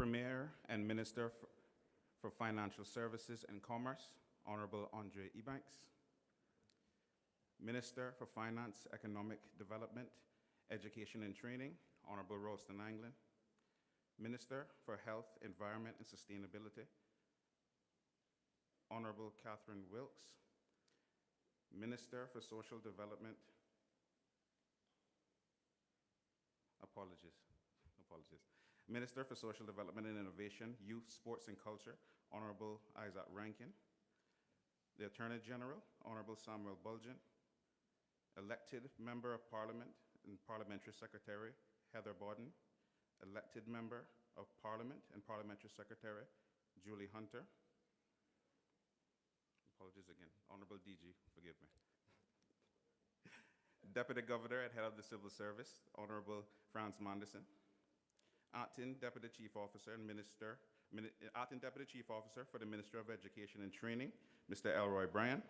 Premier and Minister for Financial Services and Commerce, Honorable Andre Ebanks. Minister for Finance, Economic Development, Education and Training, Honorable Ralston Anglin. Minister for Health, Environment and Sustainability, Honorable Catherine Wilkes. Minister for Social Development, Minister for Social Development and Innovation, Youth, Sports and Culture, Honorable Isaac Rankin. The Attorney General, Honorable Samuel Bulgin. Elected Member of Parliament and Parliamentary Secretary, Heather Borden. Elected Member of Parliament and Parliamentary Secretary, Julie Hunter. Apologies again. Honorable DG, forgive me. Deputy Governor and Head of the Civil Service, Honorable Franz Manderson. Acting Deputy Chief Officer and Acting Deputy Chief Officer for the Ministry of Education and Training, Mr. Elroy Bryan.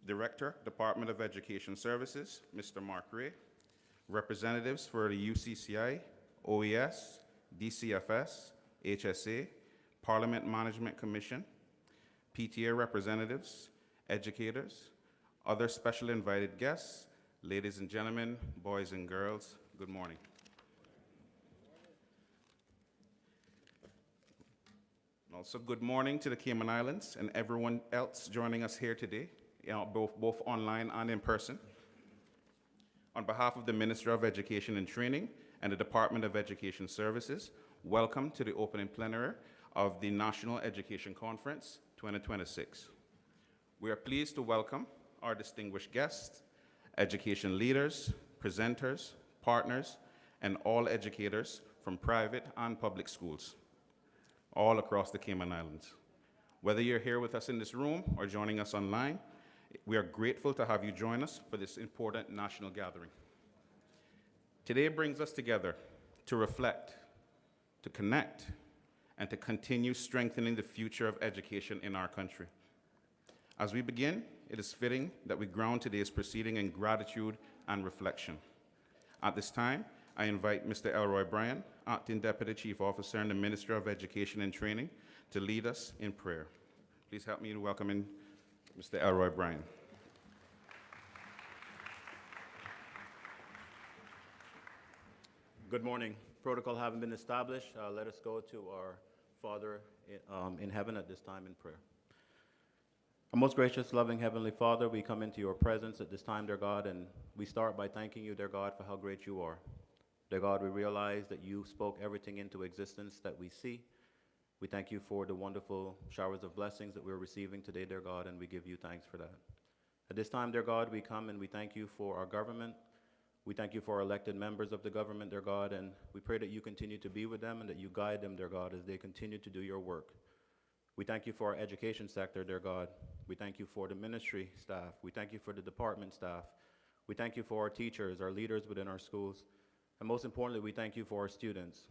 Director, Department of Education Services, Mr. Mark Ray. Representatives for the UCCI, OES, DCFS, HSA, Parliament Management Commission, PTA representatives, educators, other special invited guests, ladies and gentlemen, boys and girls, good morning. Also, good morning to the Cayman Islands and everyone else joining us here today, both online and in person. On behalf of the Ministry of Education and Training and the Department of Education Services, welcome to the opening plenary of the National Education Conference 2026. We are pleased to welcome our distinguished guests, education leaders, presenters, partners, and all educators from private and public schools all across the Cayman Islands. Whether you're here with us in this room or joining us online, we are grateful to have you join us for this important national gathering. Today brings us together to reflect, to connect, and to continue strengthening the future of education in our country. As we begin, it is fitting that we ground today's proceeding in gratitude and reflection. At this time, I invite Mr. Elroy Bryan, Acting Deputy Chief Officer in the Ministry of Education and Training, to lead us in prayer. Please help me in welcoming Mr. Elroy Bryan. Good morning. Protocol having been established, let us go to our Father in heaven at this time in prayer. Our most gracious, loving Heavenly Father, we come into your presence at this time, dear God, and we start by thanking you, dear God, for how great you are. Dear God, we realize that you spoke everything into existence that we see. We thank you for the wonderful showers of blessings that we're receiving today, dear God, and we give you thanks for that. At this time, dear God, we come and we thank you for our government. We thank you for our elected members of the government, dear God, and we pray that you continue to be with them and that you guide them, dear God, as they continue to do your work. We thank you for our education sector, dear God. We thank you for the ministry staff. We thank you for the department staff. We thank you for our teachers, our leaders within our schools. And most importantly, we thank you for our students.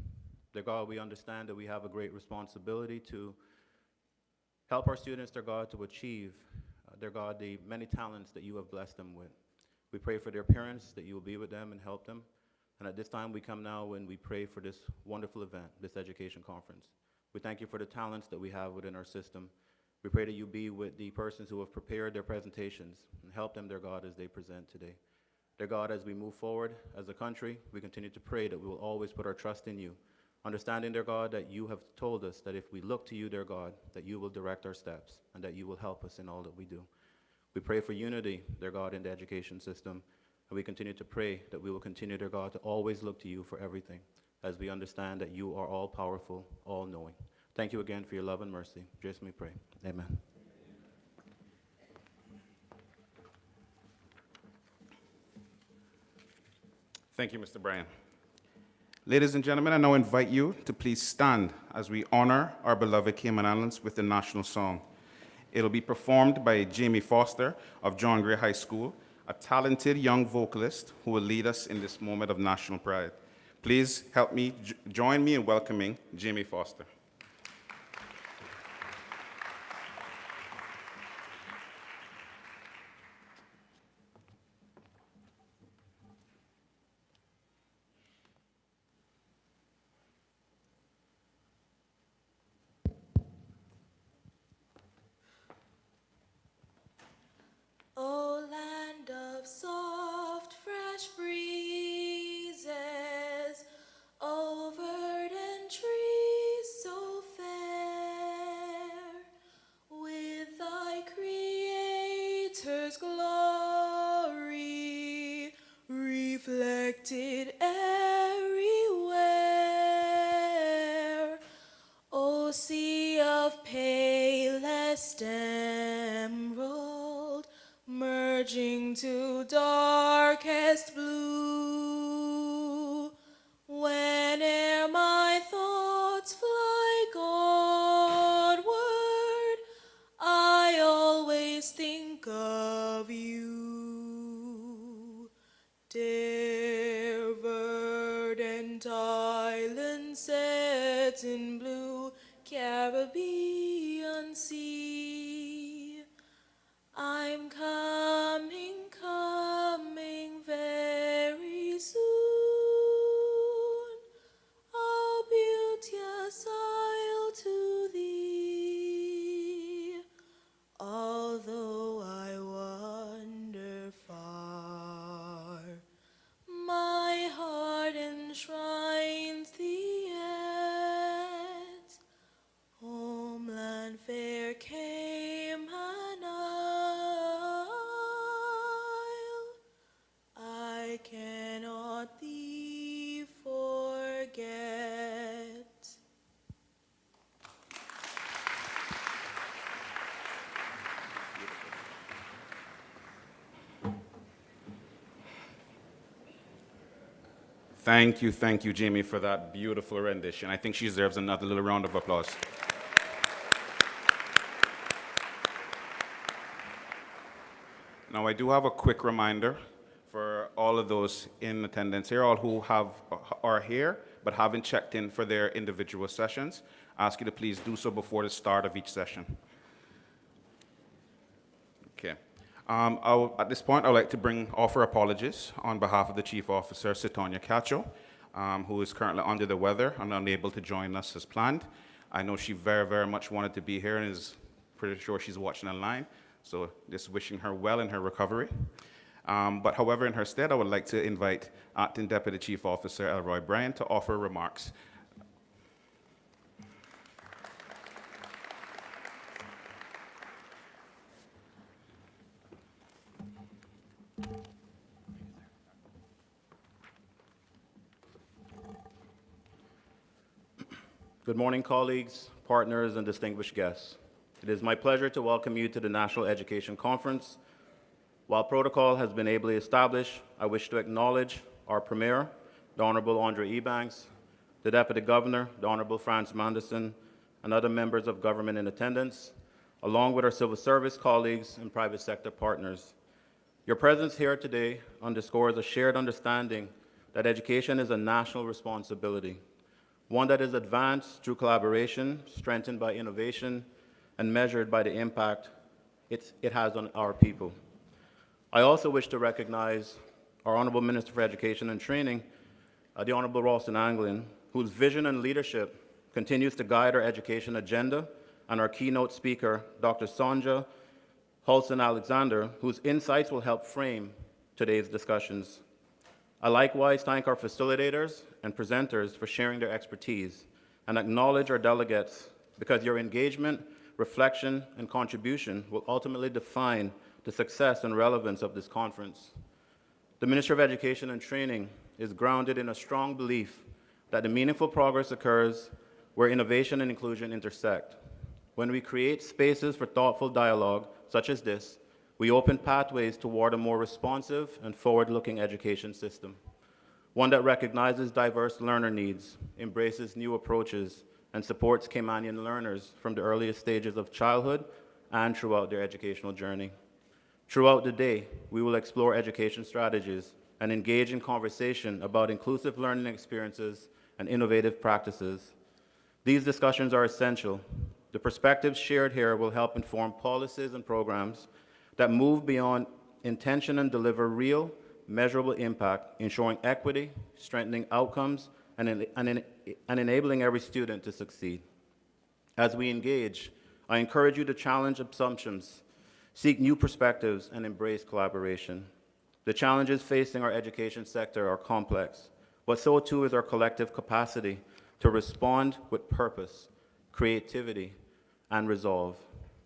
Dear God, we understand that we have a great responsibility to help our students, dear God, to achieve, dear God, the many talents that you have blessed them with. We pray for their parents, that you will be with them and help them. And at this time, we come now and we pray for this wonderful event, this education conference. We thank you for the talents that we have within our system. We pray that you be with the persons who have prepared their presentations and help them, dear God, as they present today. Dear God, as we move forward as a country, we continue to pray that we will always put our trust in you, understanding, dear God, that you have told us that if we look to you, dear God, that you will direct our steps and that you will help us in all that we do. We pray for unity, dear God, in the education system, and we continue to pray that we will continue, dear God, to always look to you for everything, as we understand that you are all-powerful, all-knowing. Thank you again for your love and mercy. Just we pray. Amen. Thank you, Mr. Bryan. Ladies and gentlemen, I now invite you to please stand as we honor our beloved Cayman Islands with the national song. It'll be performed by Jamie Foster of John Gray High School, a talented young vocalist who will lead us in this moment of national pride. Please help me, join me in welcoming Jamie Foster. soft, fresh breezes over verdant trees so fair, with thy Creator's glory reflected everywhere. O sea of palest emerald, merging to darkest blue, whene'er my thoughts fly Godward, I always think of you. Dear verdant island set in blue Caribbean Sea, I'm coming, coming very soon. Oh, beauteous isle, to thee, although I wander far, my heart enshrines thee yet. Homeland fair Cayman Isle, I cannot thee forget. Thank you, Jamie, for that beautiful rendition. I think she deserves another little round of applause. Now, I do have a quick reminder for all of those in attendance here, all who are here but haven't checked in for their individual sessions. I ask you to please do so before the start of each session. Okay. At this point, I would like to offer apologies on behalf of the Chief Officer, Sitonya Cacho, who is currently under the weather and unable to join us as planned. I know she very, very much wanted to be here and is pretty sure she's watching online, so just wishing her well in her recovery. But however, in her stead, I would like to invite Acting Deputy Chief Officer Elroy Bryan to offer remarks. Good morning, colleagues, partners, and distinguished guests. It is my pleasure to welcome you to the National Education Conference. While protocol has been ably established, I wish to acknowledge our Premier, the Honorable Andre Ebanks, the Deputy Governor, the Honorable Franz Manderson, and other members of government in attendance, along with our civil service colleagues and private sector partners. Your presence here today underscores a shared understanding that education is a national responsibility, one that is advanced through collaboration, strengthened by innovation, and measured by the impact it has on our people. I also wish to recognize our Honorable Minister for Education and Training, the Honorable Ralston Anglin, whose vision and leadership continues to guide our education agenda, and our keynote speaker, Dr. Sonja Halson-Alexander, whose insights will help frame today's discussions. I likewise thank our facilitators and presenters for sharing their expertise, and acknowledge our delegates because your engagement, reflection, and contribution will ultimately define the success and relevance of this conference. The Ministry of Education and Training is grounded in a strong belief that the meaningful progress occurs where innovation and inclusion intersect. When we create spaces for thoughtful dialogue, such as this, we open pathways toward a more responsive and forward-looking education system, one that recognizes diverse learner needs, embraces new approaches, and supports Caymanian learners from the earliest stages of childhood and throughout their educational journey. Throughout the day, we will explore education strategies and engage in conversation about inclusive learning experiences and innovative practices. These discussions are essential. The perspectives shared here will help inform policies and programs that move beyond intention and deliver real, measurable impact, ensuring equity, strengthening outcomes, and enabling every student to succeed. As we engage, I encourage you to challenge assumptions, seek new perspectives, and embrace collaboration. The challenges facing our education sector are complex, but so too is our collective capacity to respond with purpose, creativity, and resolve.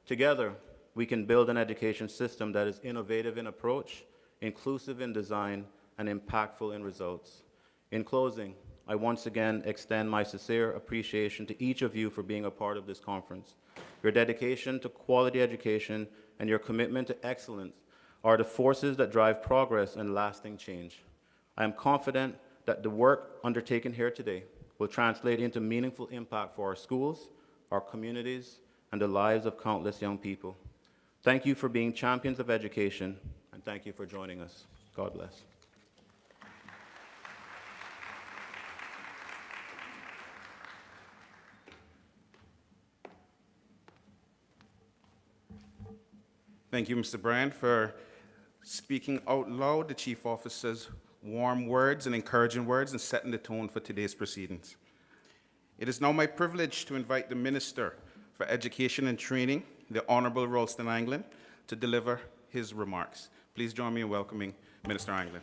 Together, we can build an education system that is innovative in approach, inclusive in design, and impactful in results. In closing, I once again extend my sincere appreciation to each of you for being a part of this conference. Your dedication to quality education and your commitment to excellence are the forces that drive progress and lasting change. I am confident that the work undertaken here today will translate into meaningful impact for our schools, our communities, and the lives of countless young people. Thank you for being champions of education, and thank you for joining us. God bless. Thank you, Mr. Brand, for speaking out loud the Chief Officer's warm words and encouraging words and setting the tone for today's proceedings. It is now my privilege to invite the Minister for Education and Training, the Honorable Ralston Anglin, to deliver his remarks. Please join me in welcoming Minister Anglin.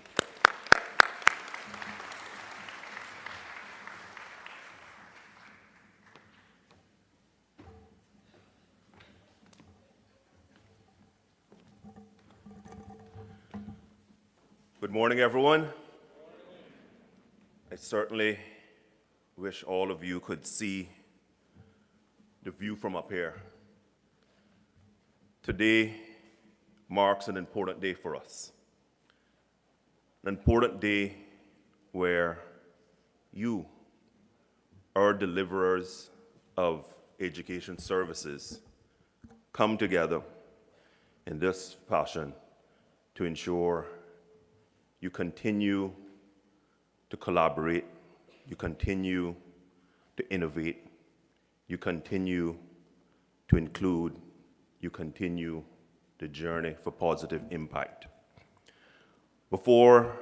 Good morning, everyone. I certainly wish all of you could see the view from up here. Today marks an important day for us. An important day where you, our deliverers of education services, come together in this fashion to ensure you continue to collaborate, you continue to innovate, you continue to include, you continue the journey for positive impact. Before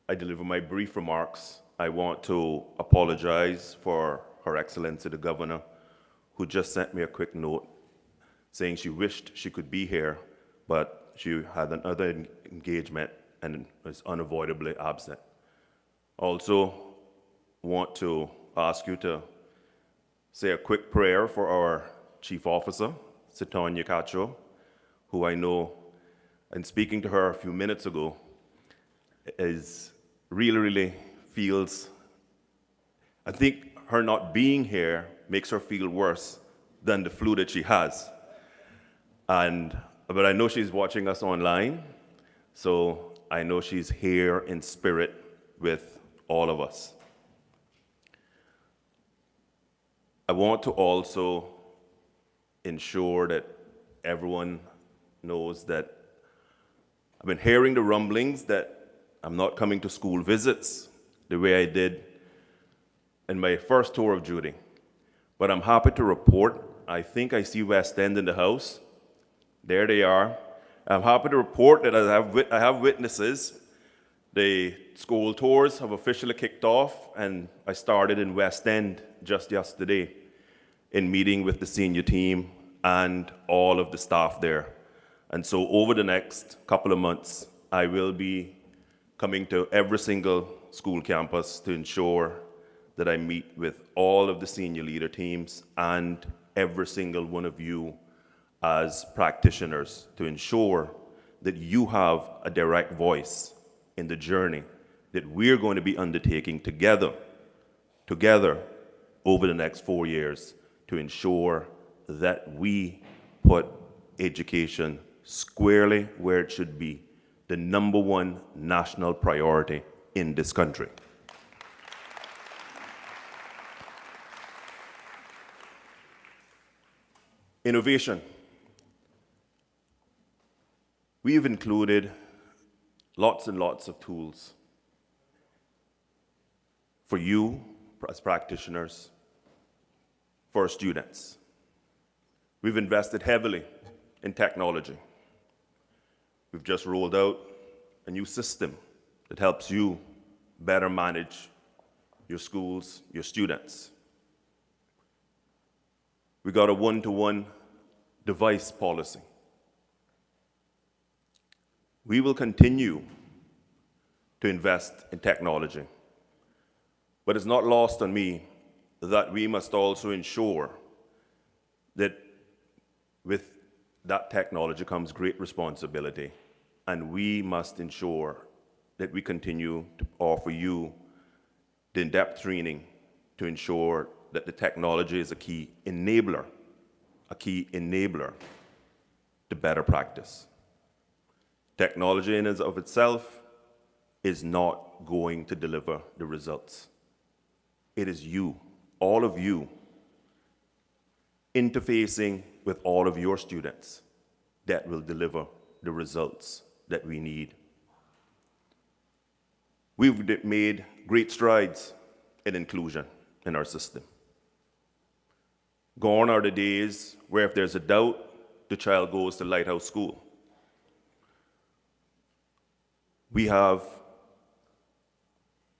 I deliver my brief remarks, I want to apologize for Her Excellency the Governor, who just sent me a quick note saying she wished she could be here, but she had another engagement and was unavoidably absent. Also, want to ask you to say a quick prayer for our Chief Officer, Sitonya Cacho, who I know, in speaking to her a few minutes ago, is really feels, I think her not being here makes her feel worse than the flu that she has. But I know she's watching us online, so I know she's here in spirit with all of us. I want to also ensure that everyone knows that I've been hearing the rumblings that I'm not coming to school visits the way I did in my first tour of duty. But I'm happy to report, I think I see West End in the house. There they are. I'm happy to report that I have witnesses. The school tours have officially kicked off, and I started in West End just yesterday in meeting with the senior team and all of the staff there. And so over the next couple of months, I will be coming to every single school campus to ensure that I meet with all of the senior leader teams and every single one of you as practitioners to ensure that you have a direct voice in the journey that we're going to be undertaking together over the next 4 years to ensure that we put education squarely where it should be, the #1 national priority in this country. Innovation. We've included lots and lots of tools for you as practitioners, for our students. We've invested heavily in technology. We've just rolled out a new system that helps you better manage your schools, your students. We got a one-to-one device policy. We will continue to invest in technology. But it's not lost on me that we must also ensure that with that technology comes great responsibility, and we must ensure that we continue to offer you the in-depth training to ensure that the technology is a key enabler to better practice. Technology in and of itself is not going to deliver the results. It is you, all of you, interfacing with all of your students that will deliver the results that we need. We've made great strides in inclusion in our system. Gone are the days where if there's a doubt, the child goes to Lighthouse School. We have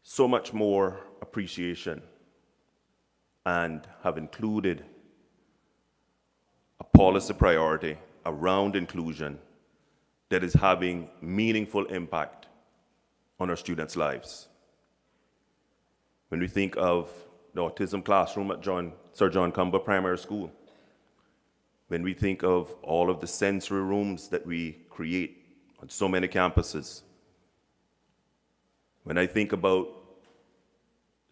so much more appreciation and have included a policy priority around inclusion that is having meaningful impact on our students' lives. When we think of the autism classroom at Sir John Cumber Primary School, when we think of all of the sensory rooms that we create on so many campuses, when I think about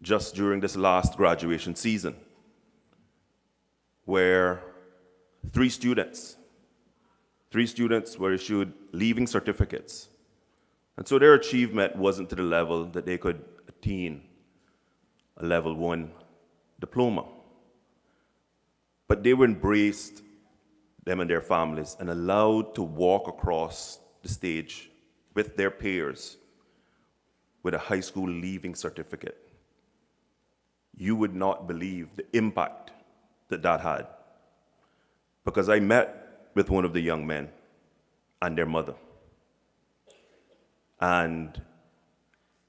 just during this last graduation season, where three students were issued leaving certificates. And so their achievement wasn't to the level that they could attain a level 1 diploma. But they were embraced, them and their families, and allowed to walk across the stage with their peers with a high school leaving certificate. You would not believe the impact that that had. Because I met with one of the young men and their mother. And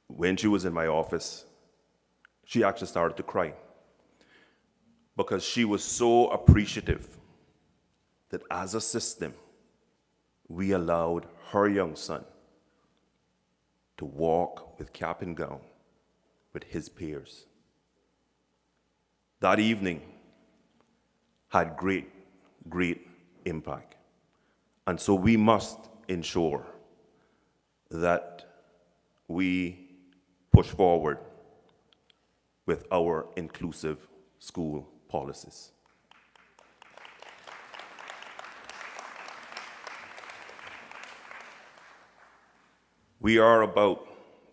when she was in my office, she actually started to cry because she was so appreciative that as a system, we allowed her young son to walk with cap and gown with his peers. That evening had great impact. And so we must ensure that we push forward with our inclusive school policies. We are about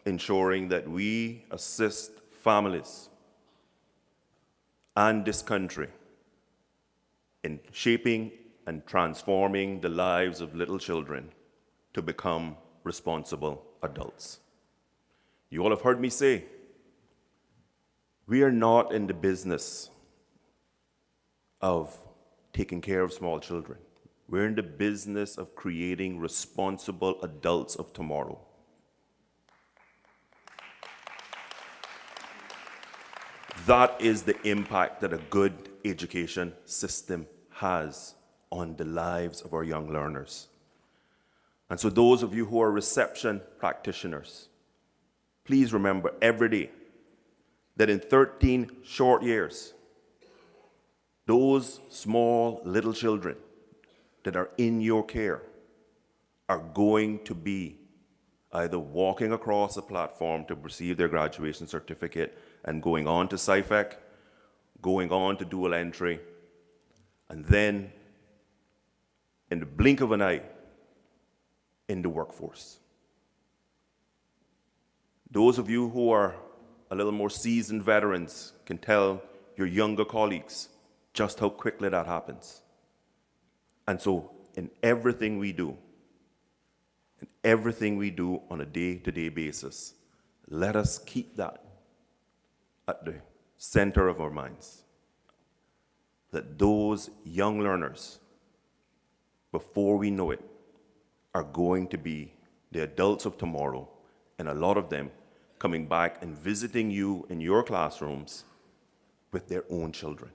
ensuring that we assist families and this country in shaping and transforming the lives of little children to become responsible adults. You all have heard me say, we are not in the business of taking care of small children. We're in the business of creating responsible adults of tomorrow. That is the impact that a good education system has on the lives of our young learners. And so those of you who are reception practitioners, please remember every day that in 13 short years, those small little children that are in your care are going to be either walking across a platform to receive their graduation certificate and going on to SciFec, going on to dual entry, and then in the blink of an eye, in the workforce. Those of you who are a little more seasoned veterans can tell your younger colleagues just how quickly that happens. And so in everything we do on a day-to-day basis, let us keep that at the center of our minds. That those young learners, before we know it, are going to be the adults of tomorrow, and a lot of them coming back and visiting you in your classrooms with their own children.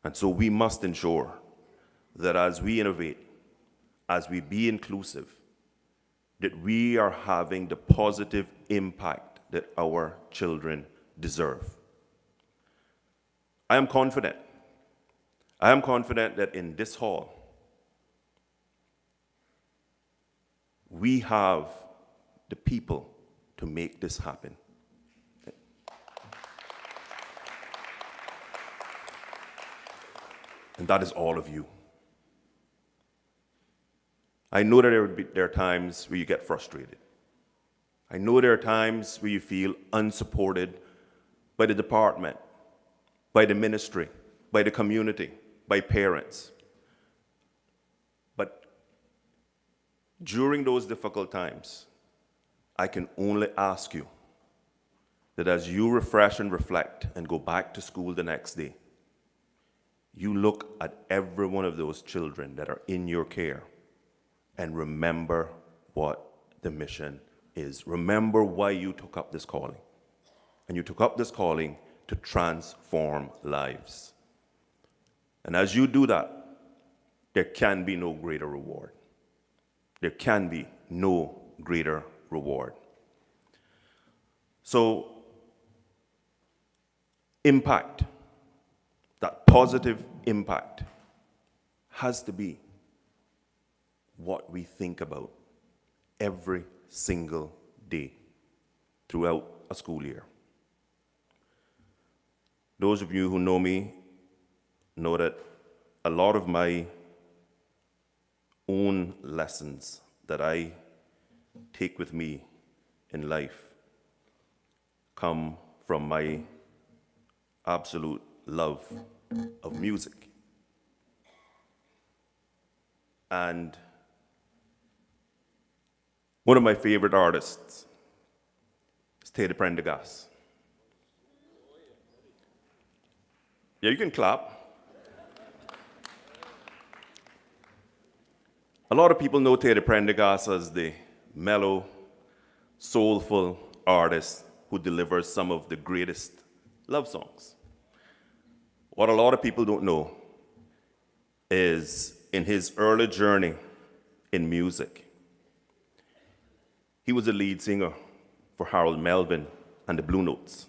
And so we must ensure that as we innovate, as we be inclusive, that we are having the positive impact that our children deserve. I am confident. I am confident that in this hall, we have the people to make this happen. And that is all of you. I know that there are times where you get frustrated. I know there are times where you feel unsupported by the department, by the ministry, by the community, by parents. But during those difficult times, I can only ask you that as you refresh and reflect and go back to school the next day, you look at every one of those children that are in your care and remember what the mission is. Remember why you took up this calling. And you took up this calling to transform lives. And as you do that, there can be no greater reward. There can be no greater reward. So, impact, that positive impact, has to be what we think about every single day throughout a school year. Those of you who know me know that a lot of my own lessons that I take with me in life come from my absolute love of music. And one of my favorite artists is Teddy Prendergast. Yeah, you can clap. A lot of people know Teddy Prendergast as the mellow, soulful artist who delivers some of the greatest love songs. What a lot of people don't know is in his early journey in music, he was the lead singer for Harold Melvin and the Blue Notes.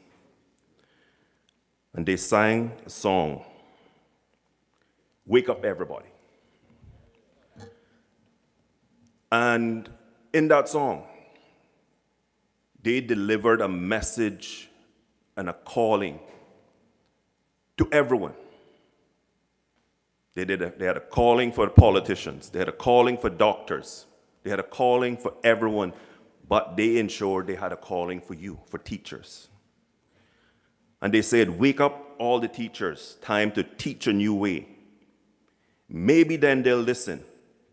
And they sang a song, Wake Up Everybody. And in that song, they delivered a message and a calling to everyone. They had a calling for politicians. They had a calling for doctors. They had a calling for everyone, but they ensured they had a calling for you, for teachers. And they said, wake up all the teachers, time to teach a new way. Maybe then they'll listen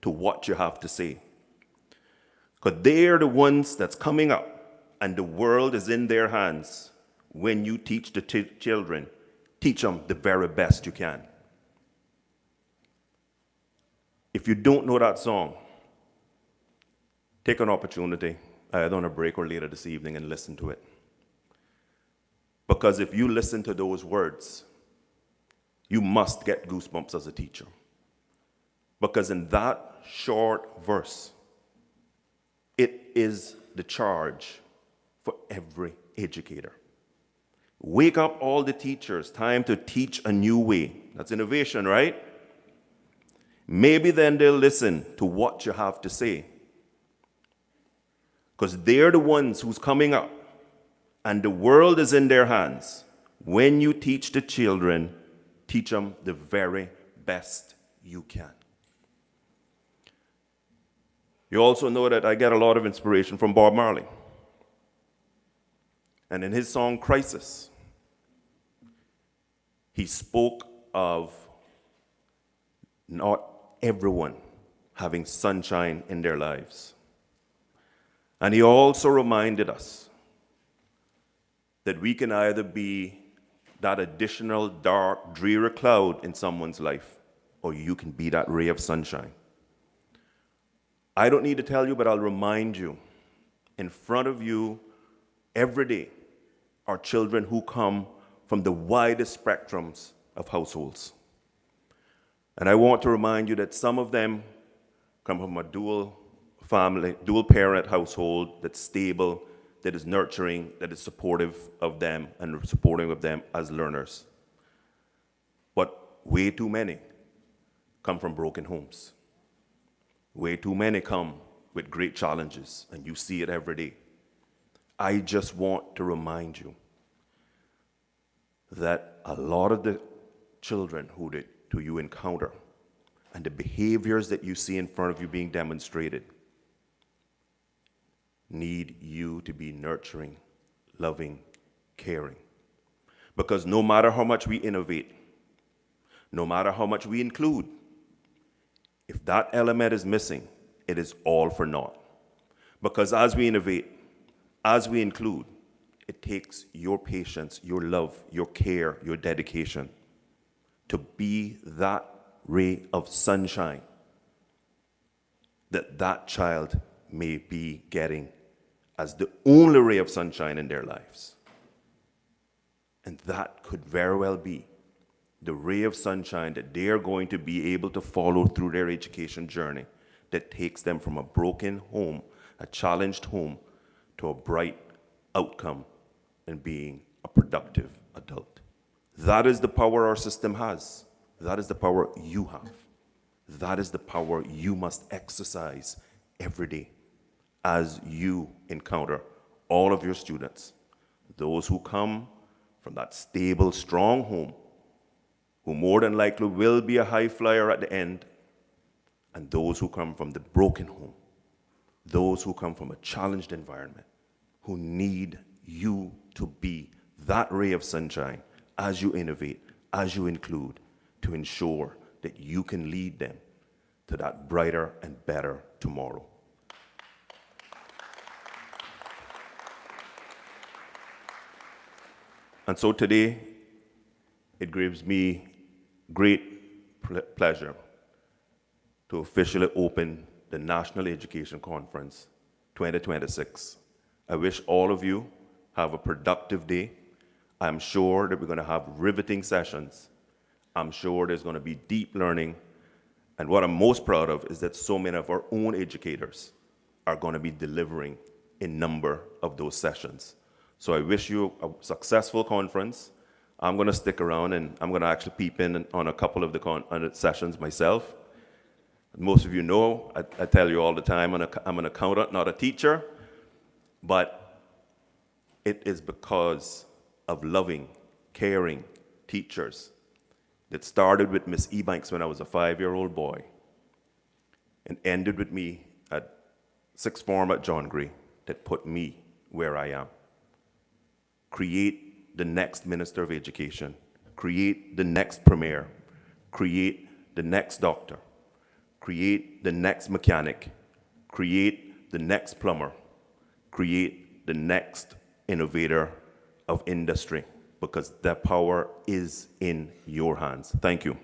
to what you have to say. Because they're the ones that's coming up, and the world is in their hands. When you teach the children, teach them the very best you can. If you don't know that song, take an opportunity, either on a break or later this evening, and listen to it. Because if you listen to those words, you must get goosebumps as a teacher. Because in that short verse, it is the charge for every educator. Wake up all the teachers, time to teach a new way. That's innovation, right? Maybe then they'll listen to what you have to say. Because they're the ones who's coming up, and the world is in their hands. When you teach the children, teach them the very best you can. You also know that I get a lot of inspiration from Bob Marley. And in his song, Crisis, he spoke of not everyone having sunshine in their lives. And he also reminded us that we can either be that additional dark, dreary cloud in someone's life, or you can be that ray of sunshine. I don't need to tell you, but I'll remind you, in front of you every day are children who come from the widest spectrums of households. And I want to remind you that some of them come from a dual family, dual parent household that's stable, that is nurturing, that is supportive of them and supporting of them as learners. But way too many come from broken homes. Way too many come with great challenges, and you see it every day. I just want to remind you that a lot of the children who you encounter and the behaviors that you see in front of you being demonstrated need you to be nurturing, loving, caring. Because no matter how much we innovate, no matter how much we include, if that element is missing, it is all for naught. Because as we innovate, as we include, it takes your patience, your love, your care, your dedication to be that ray of sunshine that that child may be getting as the only ray of sunshine in their lives. And that could very well be the ray of sunshine that they are going to be able to follow through their education journey that takes them from a broken home, a challenged home, to a bright outcome and being a productive adult. That is the power our system has. That is the power you have. That is the power you must exercise every day as you encounter all of your students, those who come from that stable, strong home, who more than likely will be a high flyer at the end, and those who come from the broken home, those who come from a challenged environment, who need you to be that ray of sunshine as you innovate, as you include, to ensure that you can lead them to that brighter and better tomorrow. And so today, it gives me great pleasure to officially open the National Education Conference 2026. I wish all of you have a productive day. I'm sure that we're going to have riveting sessions. I'm sure there's going to be deep learning. And what I'm most proud of is that so many of our own educators are going to be delivering a number of those sessions. So I wish you a successful conference. I'm going to stick around and I'm going to actually peep in on a couple of the sessions myself. Most of you know, I tell you all the time, I'm an accountant, not a teacher, but it is because of loving, caring teachers that started with Miss Ebanks when I was a 5-year-old boy and ended with me at sixth form at John Gray that put me where I am. Create the next Minister of Education, create the next Premier, create the next doctor, create the next mechanic, create the next plumber, create the next innovator of industry, because the power is in your hands. Thank you.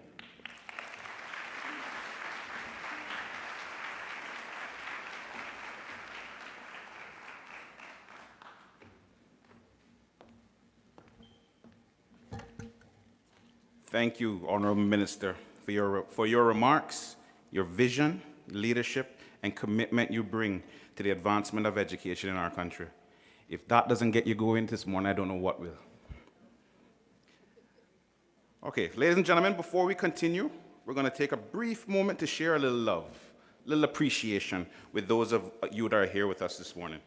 Thank you, Honorable Minister, for your remarks, your vision, leadership, and commitment you bring to the advancement of education in our country. If that doesn't get you going this morning, I don't know what will. Okay, ladies and gentlemen, before we continue, we're going to take a brief moment to share a little love, a little appreciation with those of you that are here with us this morning.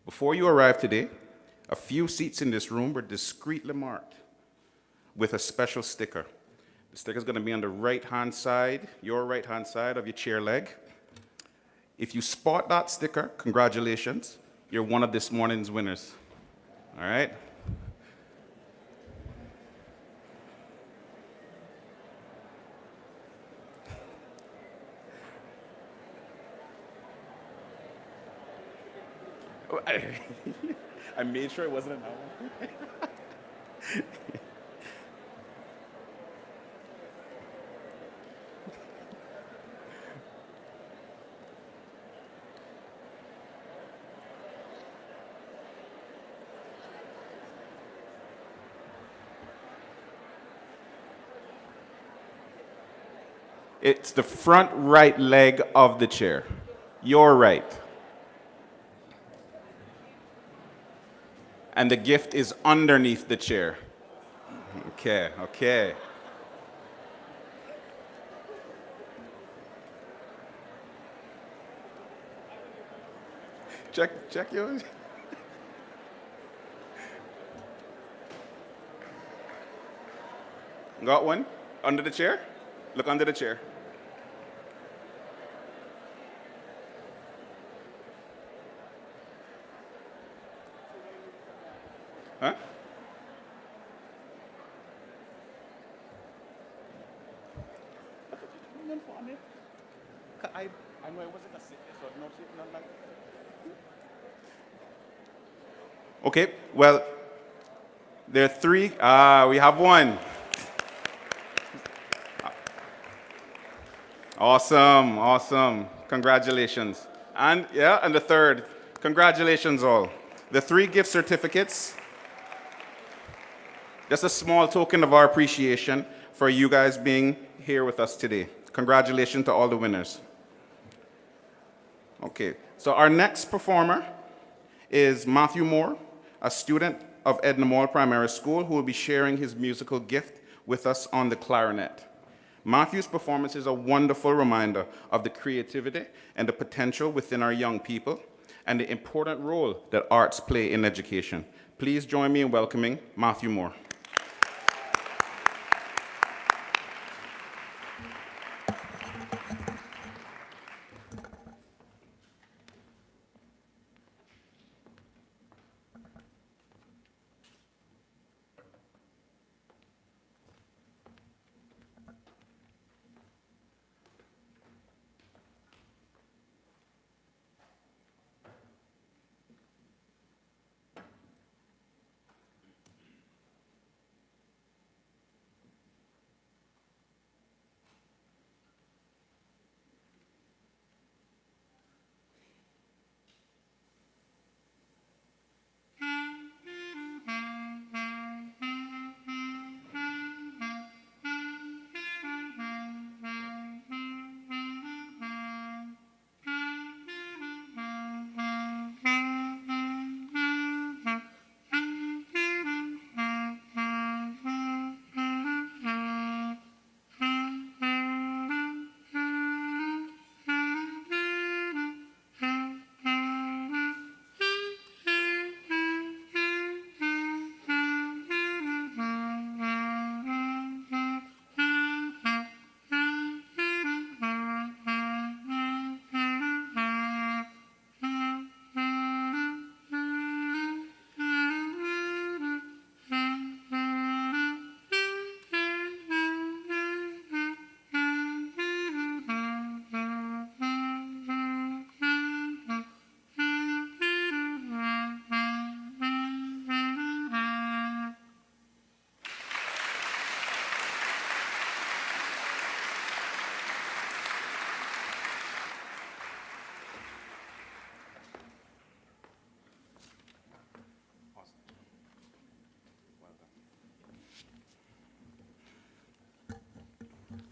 Before you arrived today, a few seats in this room were discreetly marked with a special sticker. The sticker is going to be on the right-hand side, your right-hand side of your chair leg. If you spot that sticker, congratulations. You're one of this morning's winners. All right? I made sure it wasn't an hour. It's the front right leg of the chair. your right. And the gift is underneath the chair. Okay, okay. Check yours. Got one? Under the chair? Look under the chair. Huh? I know it wasn't a sickness or no shit, nothing like that. Okay, well, there are three. We have one. Awesome, awesome. Congratulations. And yeah, and the third. Congratulations all. The 3 gift certificates. Just a small token of our appreciation for you guys being here with us today. Congratulations to all the winners. Okay, so our next performer is Matthew Moore, a student of Edna Mall Primary School who will be sharing his musical gift with us on the clarinet. Matthew's performance is a wonderful reminder of the creativity and the potential within our young people and the important role that arts play in education. Please join me in welcoming Matthew Moore.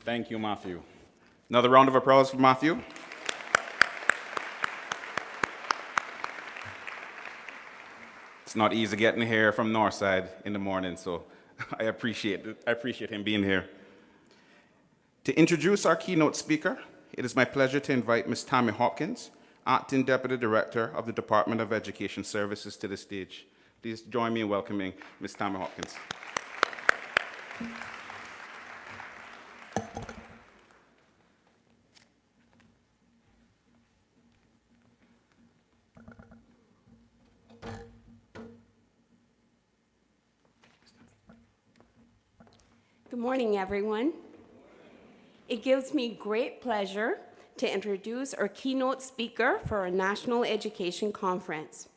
Thank you, Matthew. Another round of applause for Matthew. It's not easy getting here from Northside in the morning, so I appreciate him being here. To introduce our keynote speaker, it is my pleasure to invite Ms. Tammy Hopkins, Acting Deputy Director of the Department of Education Services, to the stage. Please join me in welcoming Ms. Tammy Hopkins. Good morning, everyone. It gives me great pleasure to introduce our keynote speaker for our National Education Conference.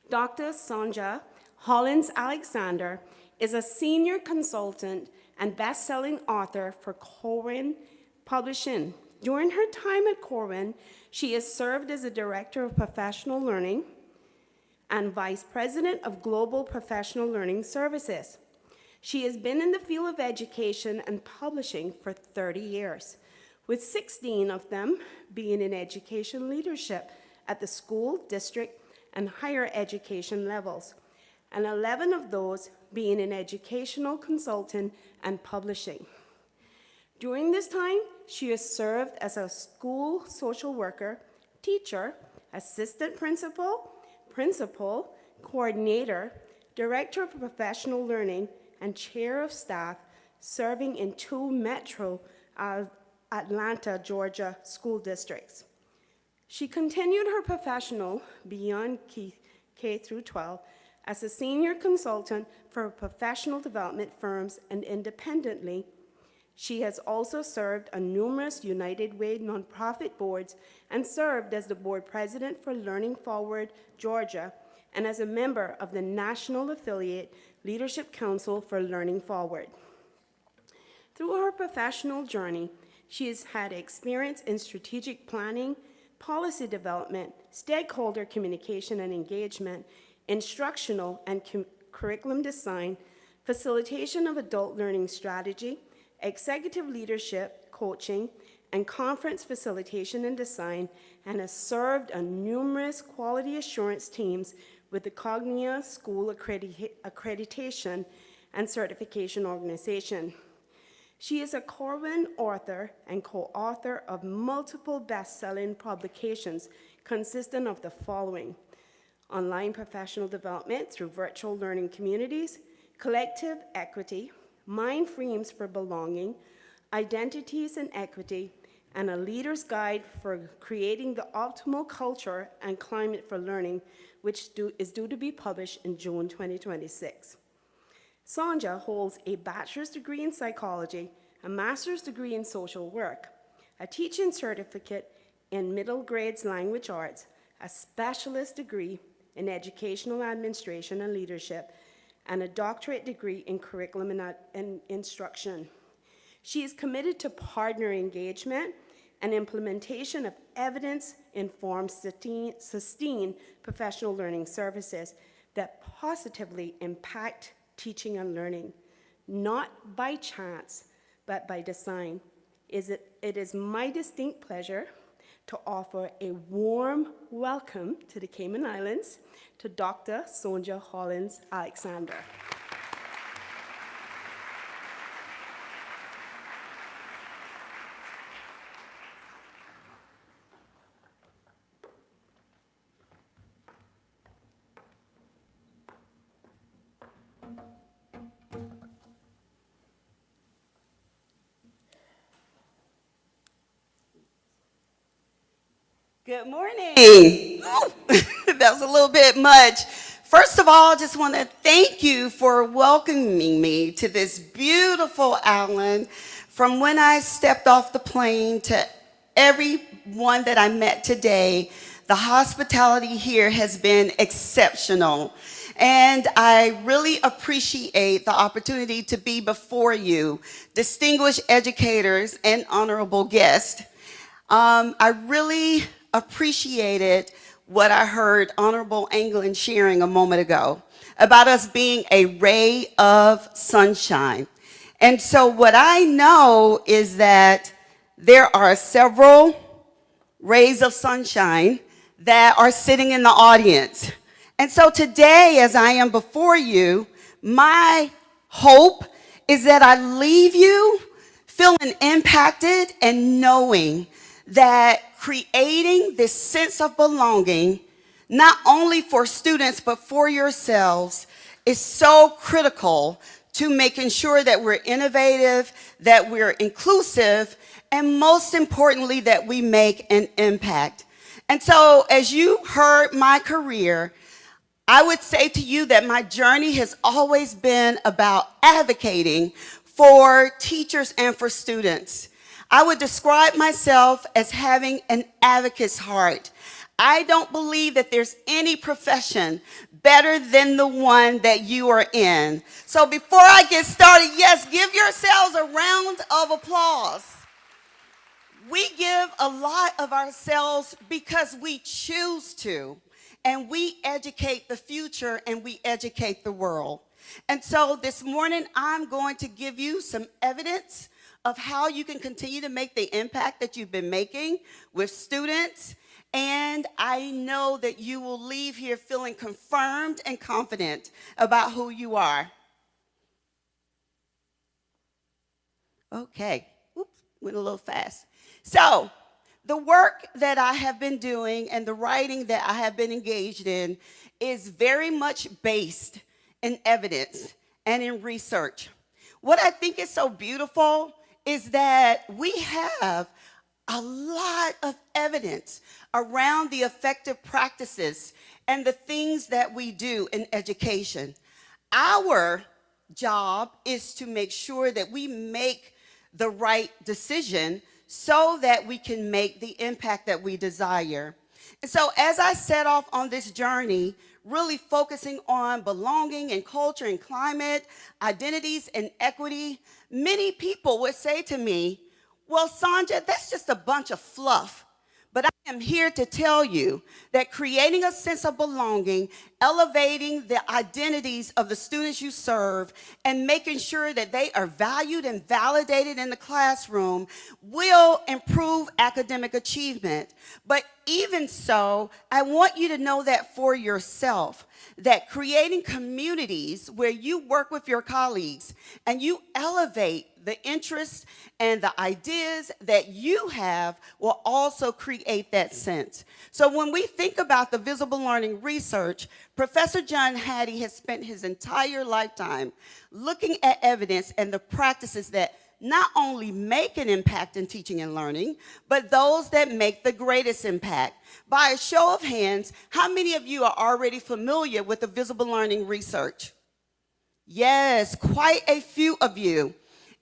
Dr. Sonja Hollins-Alexander is a senior consultant and best-selling author for Corwin Publishing. During her time at Corwin, she has served as a Director of Professional Learning and Vice President of Global Professional Learning Services. She has been in the field of education and publishing for 30 years, with 16 of them being in education leadership at the school, district, and higher education levels, and 11 of those being in educational consulting and publishing. During this time, she has served as a school social worker, teacher, assistant principal, principal, coordinator, director of professional learning, and chair of staff, serving in 2 metro Atlanta, Georgia school districts. She continued her professional beyond K through 12 as a senior consultant for professional development firms and independently. She has also served on numerous United Way nonprofit boards and served as the board president for Learning Forward Georgia and as a member of the national affiliate Leadership Council for Learning Forward. Through her professional journey, she has had experience in strategic planning, policy development, stakeholder communication and engagement, instructional and curriculum design, facilitation of adult learning strategy, executive leadership, coaching, and conference facilitation and design, and has served on numerous quality assurance teams with the Cognia School Accreditation and Certification Organization. She is a Corwin author and co-author of multiple best-selling publications consisting of the following: Online Professional Development Through Virtual Learning Communities, Collective Equity, Mind Frames for Belonging, Identities and Equity, and A Leader's Guide for Creating the Optimal Culture and Climate for Learning, which is due to be published in June 2026. Sonja holds a bachelor's degree in psychology, a master's degree in social work, a teaching certificate in middle grades language arts, a specialist degree in educational administration and leadership, and a doctorate degree in curriculum and instruction. She is committed to partner engagement and implementation of evidence-informed, sustained professional learning services that positively impact teaching and learning, not by chance, but by design. It is my distinct pleasure to offer a warm welcome to the Cayman Islands to Dr. Sonja Hollins Alexander. Good morning. That was a little bit much. First of all, I just want to thank you for welcoming me to this beautiful island. From when I stepped off the plane to everyone that I met today, the hospitality here has been exceptional. And I really appreciate the opportunity to be before you, distinguished educators and honorable guests. I really appreciated what I heard Honorable Anglin sharing a moment ago about us being a ray of sunshine. And so what I know is that there are several rays of sunshine that are sitting in the audience. And so today, as I am before you, my hope is that I leave you feeling impacted and knowing that creating this sense of belonging, not only for students, but for yourselves, is so critical to making sure that we're innovative, that we're inclusive, and most importantly, that we make an impact. And so, as you heard my career, I would say to you that my journey has always been about advocating for teachers and for students. I would describe myself as having an advocate's heart. I don't believe that there's any profession better than the one that you are in. So before I get started, yes, give yourselves a round of applause. We give a lot of ourselves because we choose to, and we educate the future and we educate the world. And so this morning, I'm going to give you some evidence of how you can continue to make the impact that you've been making with students. And I know that you will leave here feeling confirmed and confident about who you are. Okay, oops, went a little fast. So, the work that I have been doing and the writing that I have been engaged in is very much based in evidence and in research. What I think is so beautiful is that we have a lot of evidence around the effective practices and the things that we do in education. Our job is to make sure that we make the right decision so that we can make the impact that we desire. And so as I set off on this journey, really focusing on belonging and culture and climate, identities and equity, many people would say to me, well, Sandra, that's just a bunch of fluff. But I am here to tell you that creating a sense of belonging, elevating the identities of the students you serve, and making sure that they are valued and validated in the classroom will improve academic achievement. But even so, I want you to know that for yourself, that creating communities where you work with your colleagues and you elevate the interests and the ideas that you have will also create that sense. So when we think about the visible learning research, Professor John Hattie has spent his entire lifetime looking at evidence and the practices that not only make an impact in teaching and learning, but those that make the greatest impact. By a show of hands, how many of you are already familiar with the visible learning research? Yes, quite a few of you.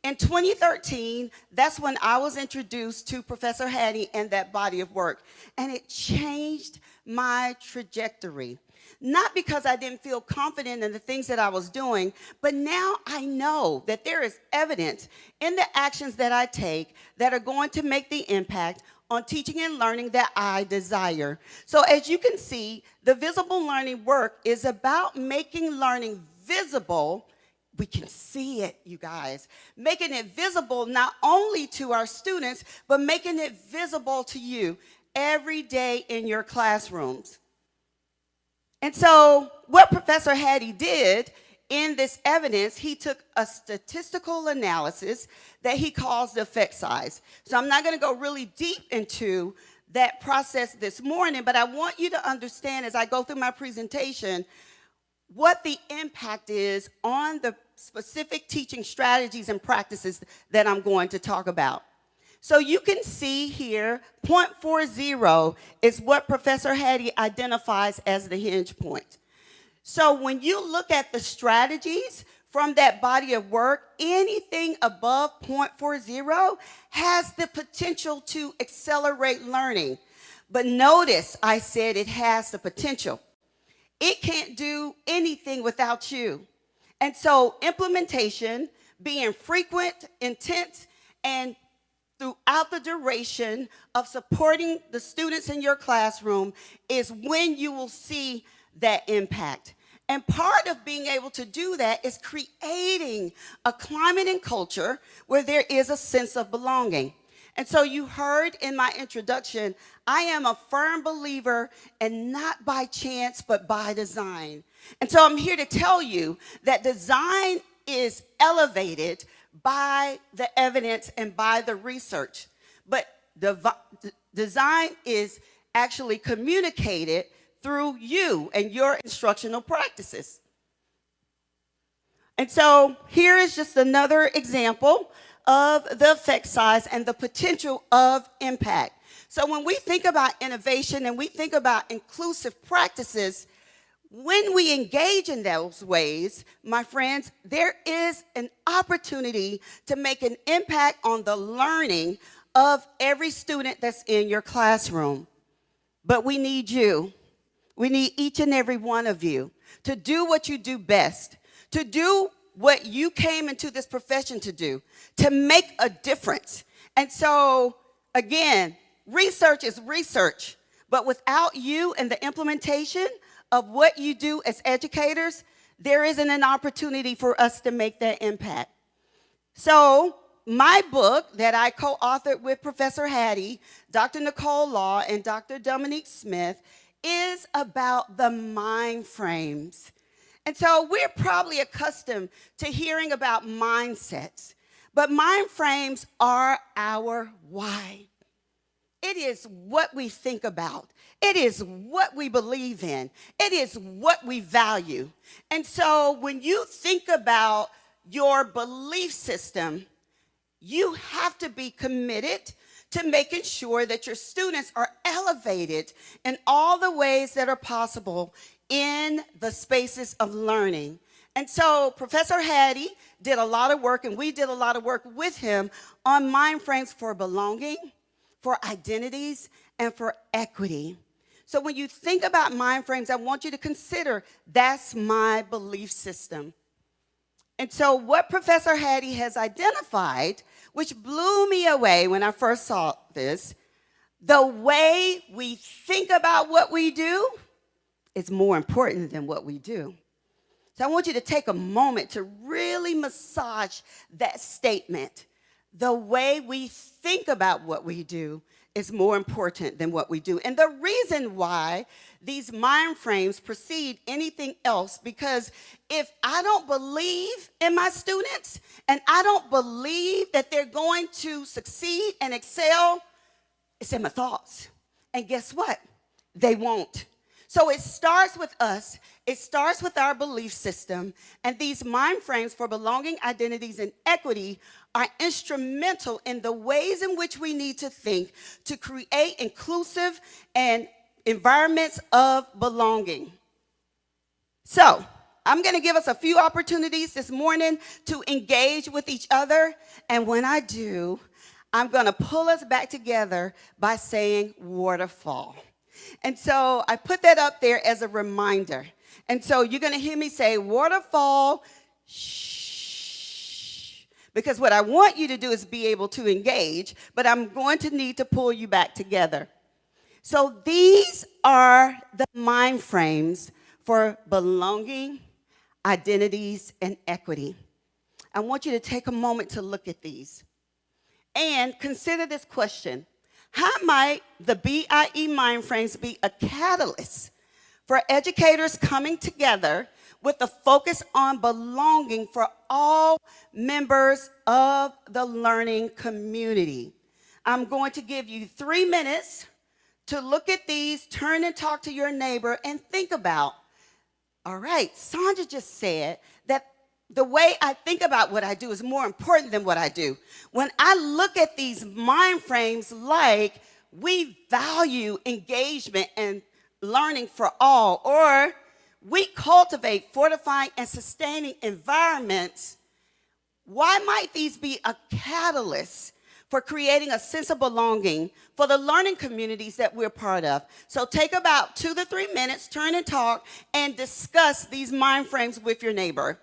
In 2013, that's when I was introduced to Professor Hattie and that body of work, and it changed my trajectory. Not because I didn't feel confident in the things that I was doing, but now I know that there is evidence in the actions that I take that are going to make the impact on teaching and learning that I desire. So as you can see, the visible learning work is about making learning visible. We can see it, you guys. Making it visible not only to our students, but making it visible to you every day in your classrooms. And so what Professor Hattie did in this evidence, he took a statistical analysis that he calls the effect size. So I'm not going to go really deep into that process this morning, but I want you to understand as I go through my presentation what the impact is on the specific teaching strategies and practices that I'm going to talk about. So you can see here, 0.40 is what Professor Hattie identifies as the hinge point. So when you look at the strategies from that body of work, anything above 0.40 has the potential to accelerate learning. But notice I said it has the potential. It can't do anything without you. And so implementation, being frequent, intense, and throughout the duration of supporting the students in your classroom is when you will see that impact. And part of being able to do that is creating a climate and culture where there is a sense of belonging. And so you heard in my introduction, I am a firm believer and not by chance, but by design. And so I'm here to tell you that design is elevated by the evidence and by the research. But design is actually communicated through you and your instructional practices. And so here is just another example of the effect size and the potential of impact. So when we think about innovation and we think about inclusive practices, when we engage in those ways, my friends, there is an opportunity to make an impact on the learning of every student that's in your classroom. But we need you. We need each and every one of you to do what you do best, to do what you came into this profession to do, to make a difference. And so, again, research is research, but without you and the implementation of what you do as educators, there isn't an opportunity for us to make that impact. So my book that I co-authored with Professor Hattie, Dr. Nicole Law, and Dr. Dominique Smith is about the mind frames. And so we're probably accustomed to hearing about mindsets, but mind frames are our why. It is what we think about. It is what we believe in. It is what we value. And so when you think about your belief system, you have to be committed to making sure that your students are elevated in all the ways that are possible in the spaces of learning. And so Professor Hattie did a lot of work, and we did a lot of work with him on mind frames for belonging, for identities, and for equity. So when you think about mind frames, I want you to consider that's my belief system. And so what Professor Hattie has identified, which blew me away when I first saw this, the way we think about what we do is more important than what we do. So I want you to take a moment to really massage that statement. The way we think about what we do is more important than what we do. And the reason why these mind frames precede anything else, because if I don't believe in my students and I don't believe that they're going to succeed and excel, it's in my thoughts. And guess what? They won't. So it starts with us. It starts with our belief system. And these mind frames for belonging, identities, and equity are instrumental in the ways in which we need to think to create inclusive and environments of belonging. So I'm going to give us a few opportunities this morning to engage with each other. And when I do, I'm going to pull us back together by saying waterfall. And so I put that up there as a reminder. And so you're going to hear me say waterfall, shh, because what I want you to do is be able to engage, but I'm going to need to pull you back together. So these are the mind frames for belonging, identities, and equity. I want you to take a moment to look at these and consider this question. How might the BIE mind frames be a catalyst for educators coming together with a focus on belonging for all members of the learning community? I'm going to give you 3 minutes to look at these, turn and talk to your neighbor, and think about, all right, Sandra just said that the way I think about what I do is more important than what I do. When I look at these mind frames like we value engagement and learning for all, or we cultivate, fortifying, and sustaining environments, why might these be a catalyst for creating a sense of belonging for the learning communities that we're part of? So take about 2 to 3 minutes, turn and talk, and discuss these mind frames with your neighbor.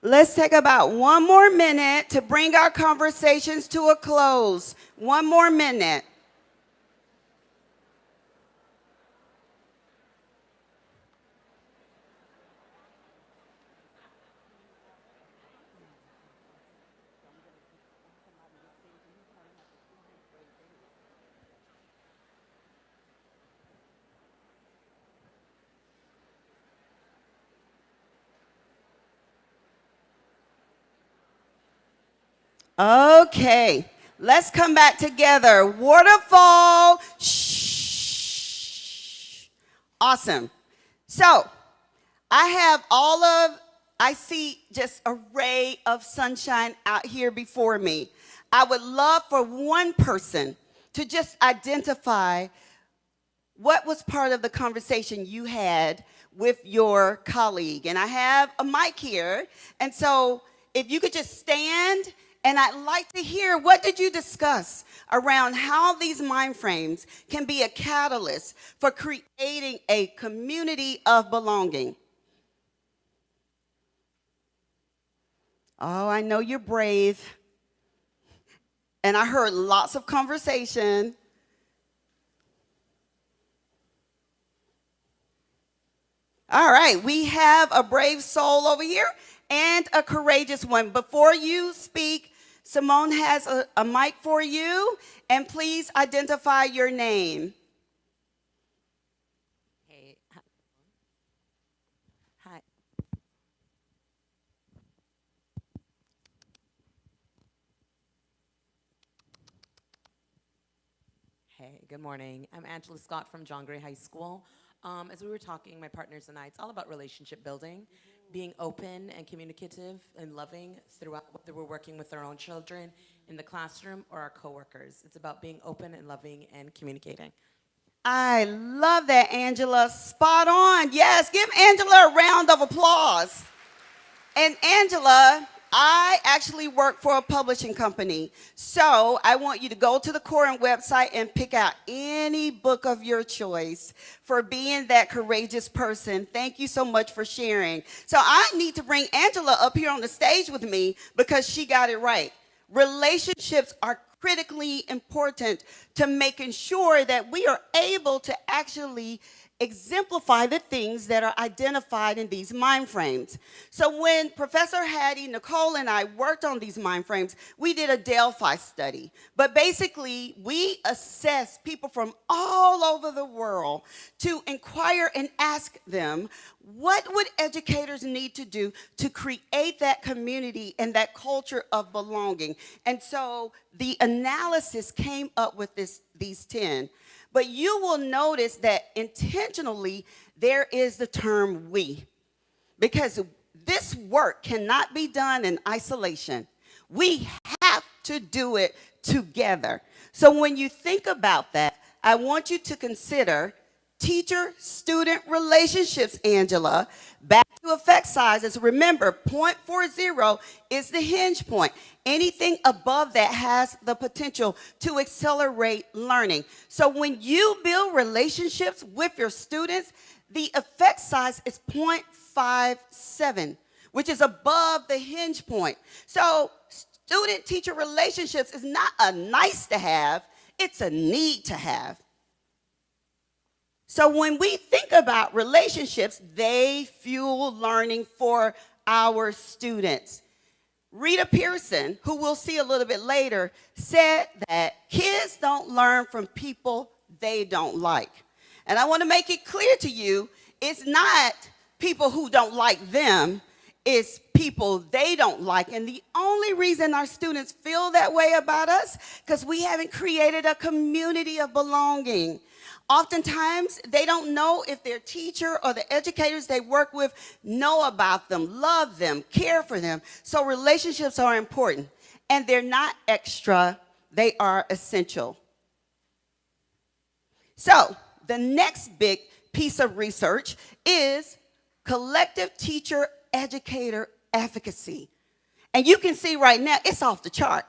Let's take about 1 more minute to bring our conversations to a close. 1 more minute. Okay, let's come back together. Waterfall. Shh. Awesome. So, I see just a ray of sunshine out here before me. I would love for one person to just identify what was part of the conversation you had with your colleague. And I have a mic here. And so if you could just stand, and I'd like to hear, what did you discuss around how these mind frames can be a catalyst for creating a community of belonging? Oh, I know you're brave. And I heard lots of conversation. All right, we have a brave soul over here and a courageous one. Before you speak, Simone has a mic for you, and please identify your name. Hey, hi. Hey, good morning. I'm Angela Scott from John Gray High School. As we were talking, my partners and I, it's all about relationship building, being open and communicative and loving throughout whether we're working with our own children in the classroom or our coworkers. It's about being open and loving and communicating. I love that, Angela. Spot on. Yes, give Angela a round of applause. And Angela, I actually work for a publishing company. So I want you to go to the Corin website and pick out any book of your choice for being that courageous person. Thank you so much for sharing. So I need to bring Angela up here on the stage with me because she got it right. Relationships are critically important to making sure that we are able to actually exemplify the things that are identified in these mind frames. So when Professor Hattie, Nicole, and I worked on these mind frames, we did a Delphi study. But basically, we assessed people from all over the world to inquire and ask them, what would educators need to do to create that community and that culture of belonging? And so the analysis came up with these 10. But you will notice that intentionally there is the term we, because this work cannot be done in isolation. We have to do it together. So when you think about that, I want you to consider teacher-student relationships, Angela. Back to effect sizes. Remember, 0.40 is the hinge point. Anything above that has the potential to accelerate learning. So when you build relationships with your students, the effect size is 0.57, which is above the hinge point. So student-teacher relationships is not a nice to have, it's a need to have. So when we think about relationships, they fuel learning for our students. Rita Pearson, who we'll see a little bit later, said that kids don't learn from people they don't like. And I want to make it clear to you, it's not people who don't like them, it's people they don't like. And the only reason our students feel that way about us, because we haven't created a community of belonging. Oftentimes, they don't know if their teacher or the educators they work with know about them, love them, care for them. So relationships are important. And they're not extra, they are essential. So the next big piece of research is collective teacher-educator efficacy. And you can see right now, it's off the chart.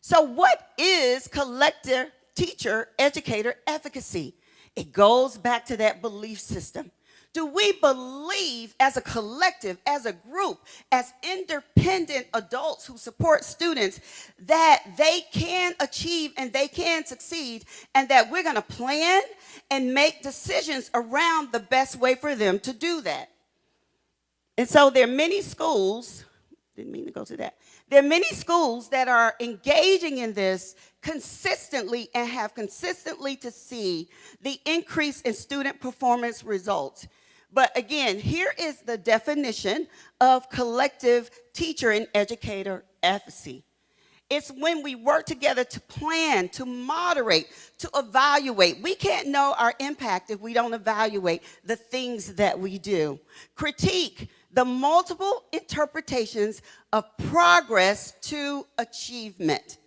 So what is collective teacher-educator efficacy? It goes back to that belief system. Do we believe as a collective, as a group, as independent adults who support students that they can achieve and they can succeed, and that we're going to plan and make decisions around the best way for them to do that? And so there are many schools, didn't mean to go to that. There are many schools that are engaging in this consistently and have consistently to see the increase in student performance results. But again, here is the definition of collective teacher and educator advocacy. It's when we work together to plan, to moderate, to evaluate. We can't know our impact if we don't evaluate the things that we do. Critique the multiple interpretations of progress to achievement.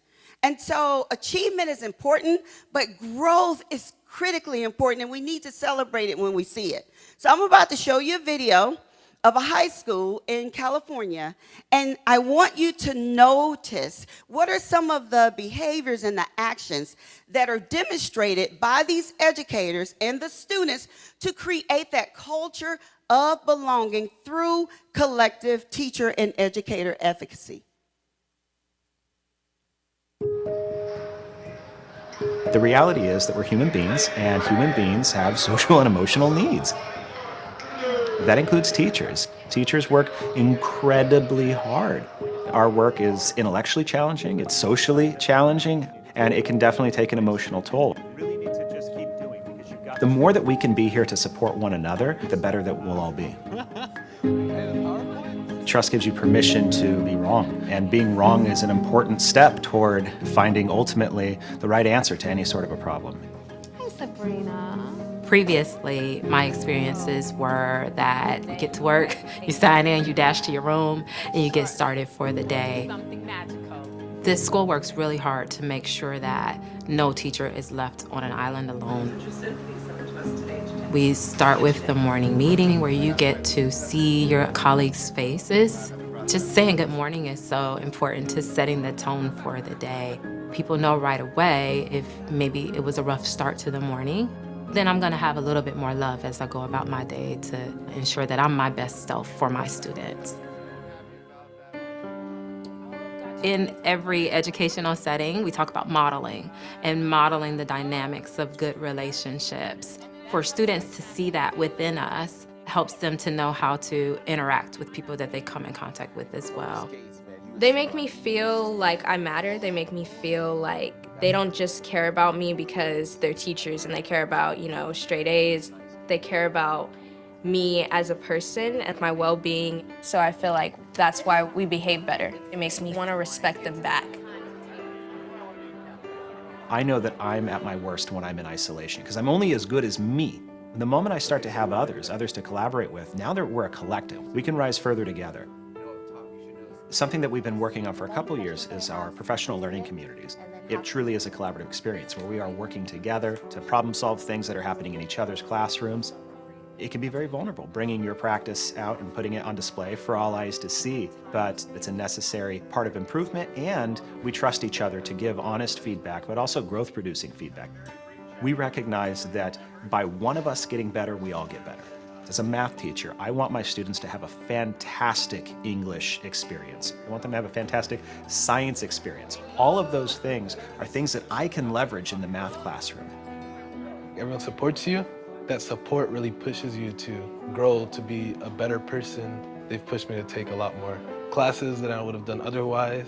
And so achievement is important, but growth is critically important, and we need to celebrate it when we see it. So I'm about to show you a video of a high school in California, and I want you to notice what are some of the behaviors and the actions that are demonstrated by these educators and the students to create that culture of belonging through collective teacher and educator advocacy. The reality is that we're human beings, and human beings have social and emotional needs. That includes teachers. Teachers work incredibly hard. Our work is intellectually challenging, it's socially challenging, and it can definitely take an emotional toll. The more that we can be here to support one another, the better that we'll all be. Trust gives you permission to be wrong, and being wrong is an important step toward finding ultimately the right answer to any sort of a problem. Hi, Sabrina. Previously, my experiences were that you get to work, you sign in, you dash to your room, and you get started for the day. This school works really hard to make sure that no teacher is left on an island alone. We start with the morning meeting where you get to see your colleagues' faces. Just saying good morning is so important to setting the tone for the day. People know right away if maybe it was a rough start to the morning. Then I'm gonna have a little bit more love as I go about my day to ensure that I'm my best self for my students. In every educational setting, we talk about modeling and modeling the dynamics of good relationships. For students to see that within us helps them to know how to interact with people that they come in contact with as well. They make me feel like I matter. They make me feel like they don't just care about me because they're teachers and they care about, straight A's. They care about me as a person and my well-being. So I feel like that's why we behave better. It makes me want to respect them back. I know that I'm at my worst when I'm in isolation, because I'm only as good as me. The moment I start to have others to collaborate with, now that we're a collective, we can rise further together. Something that we've been working on for a couple years is our professional learning communities. It truly is a collaborative experience where we are working together to problem solve things that are happening in each other's classrooms. It can be very vulnerable, bringing your practice out and putting it on display for all eyes to see, but it's a necessary part of improvement, and we trust each other to give honest feedback, but also growth-producing feedback. We recognize that by one of us getting better, we all get better. As a math teacher, I want my students to have a fantastic English experience. I want them to have a fantastic science experience. All of those things are things that I can leverage in the math classroom. Everyone supports you. That support really pushes you to grow, to be a better person. They've pushed me to take a lot more classes than I would have done otherwise.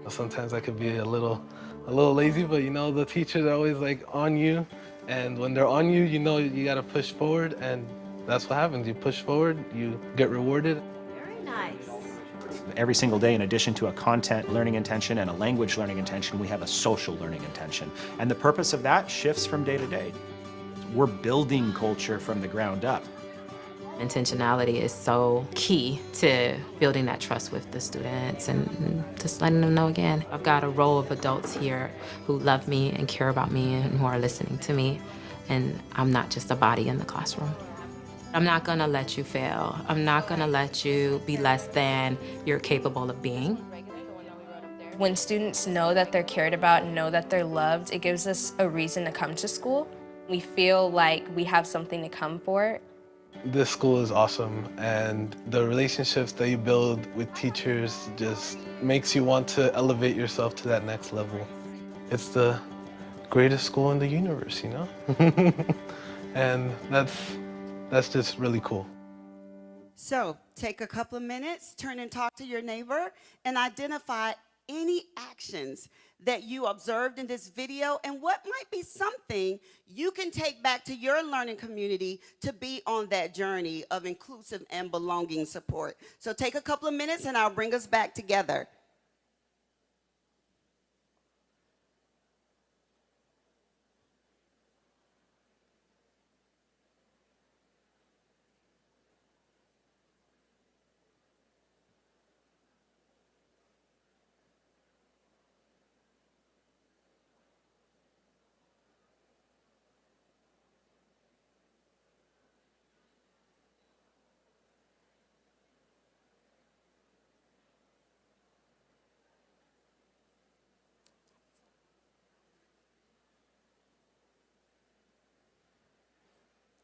Sometimes I could be a little lazy, but the teachers are always on you. And when they're on you, you gotta push forward, and that's what happens. You push forward, you get rewarded. Very nice. Every single day, in addition to a content learning intention and a language learning intention, we have a social learning intention. And the purpose of that shifts from day to day. We're building culture from the ground up. Intentionality is so key to building that trust with the students and just letting them know again, I've got a row of adults here who love me and care about me and who are listening to me, and I'm not just a body in the classroom. I'm not gonna let you fail. I'm not gonna let you be less than you're capable of being. When students know that they're cared about and know that they're loved, it gives us a reason to come to school. We feel like we have something to come for. This school is awesome, and the relationships that you build with teachers just makes you want to elevate yourself to that next level. It's the greatest school in the universe, you know? And that's just really cool. So take a couple of minutes, turn and talk to your neighbor, and identify any actions that you observed in this video and what might be something you can take back to your learning community to be on that journey of inclusive and belonging support. So take a couple of minutes and I'll bring us back together.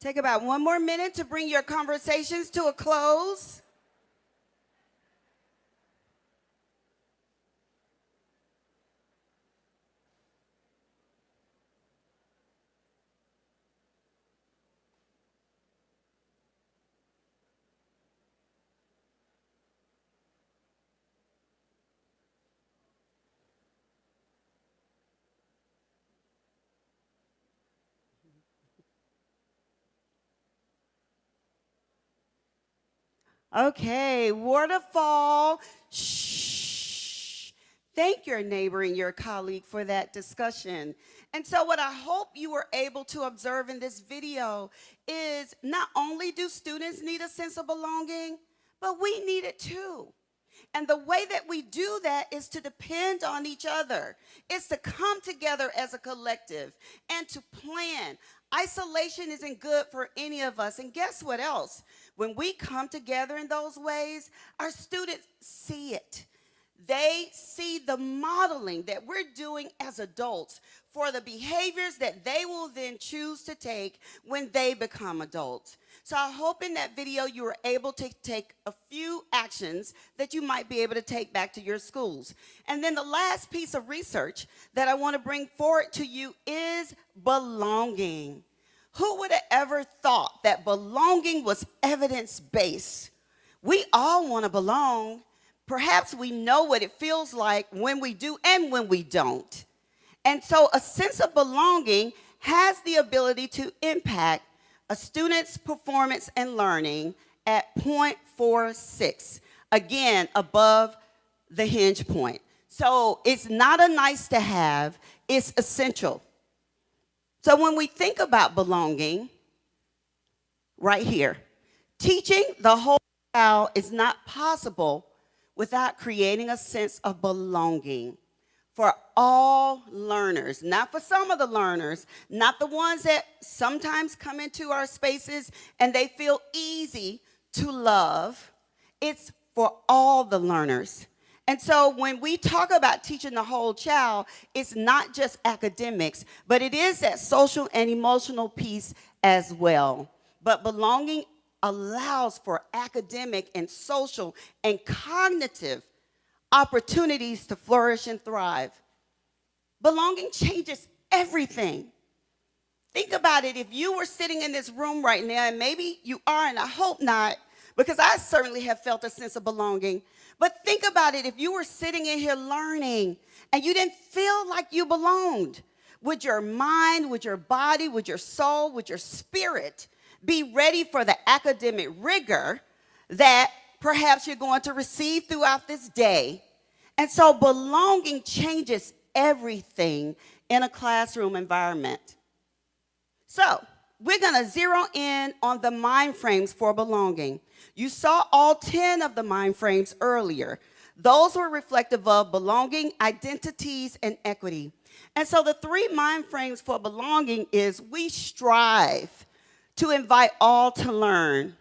Take about 1 more minute to bring your conversations to a close. Okay, waterfall. Shh. Thank your neighbor and your colleague for that discussion. And so what I hope you were able to observe in this video is not only do students need a sense of belonging, but we need it too. And the way that we do that is to depend on each other. It's to come together as a collective and to plan. Isolation isn't good for any of us. And guess what else? When we come together in those ways, our students see it. They see the modeling that we're doing as adults for the behaviors that they will then choose to take when they become adults. So I hope in that video you were able to take a few actions that you might be able to take back to your schools. And then the last piece of research that I want to bring forward to you is belonging. Who would have ever thought that belonging was evidence-based? We all want to belong. Perhaps we know what it feels like when we do and when we don't. And so a sense of belonging has the ability to impact a student's performance and learning at 0.46, again, above the hinge point. So it's not a nice to have, it's essential. So when we think about belonging, right here, teaching the whole child is not possible without creating a sense of belonging for all learners, not for some of the learners, not the ones that sometimes come into our spaces and they feel easy to love. It's for all the learners. And so when we talk about teaching the whole child, it's not just academics, but it is that social and emotional piece as well. But belonging allows for academic and social and cognitive opportunities to flourish and thrive. Belonging changes everything. Think about it. If you were sitting in this room right now, and maybe you are, and I hope not, because I certainly have felt a sense of belonging. But think about it. If you were sitting in here learning and you didn't feel like you belonged, would your mind, would your body, would your soul, would your spirit be ready for the academic rigor that perhaps you're going to receive throughout this day? And so belonging changes everything in a classroom environment. So we're going to zero in on the mind frames for belonging. You saw all 10 of the mind frames earlier. Those were reflective of belonging, identities, and equity. And so the 3 mind frames for belonging is we strive to invite all to learn.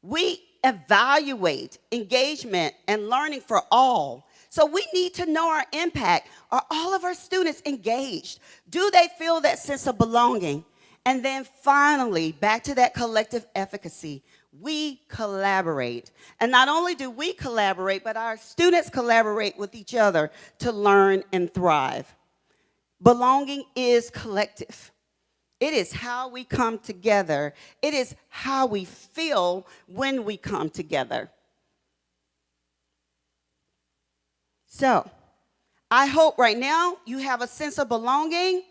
We evaluate engagement and learning for all. So we need to know our impact. Are all of our students engaged? Do they feel that sense of belonging? And then finally, back to that collective efficacy, we collaborate. And not only do we collaborate, but our students collaborate with each other to learn and thrive. Belonging is collective. It is how we come together. It is how we feel when we come together. So, I hope right now you have a sense of belonging,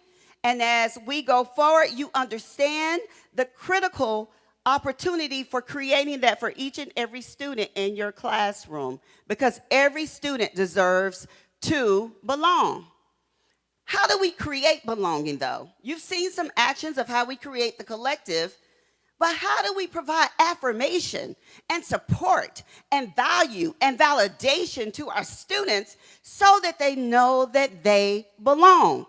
and as we go forward, you understand the critical opportunity for creating that for each and every student in your classroom, because every student deserves to belong. How do we create belonging, though? You've seen some actions of how we create the collective, but how do we provide affirmation and support and value and validation to our students so that they know that they belong?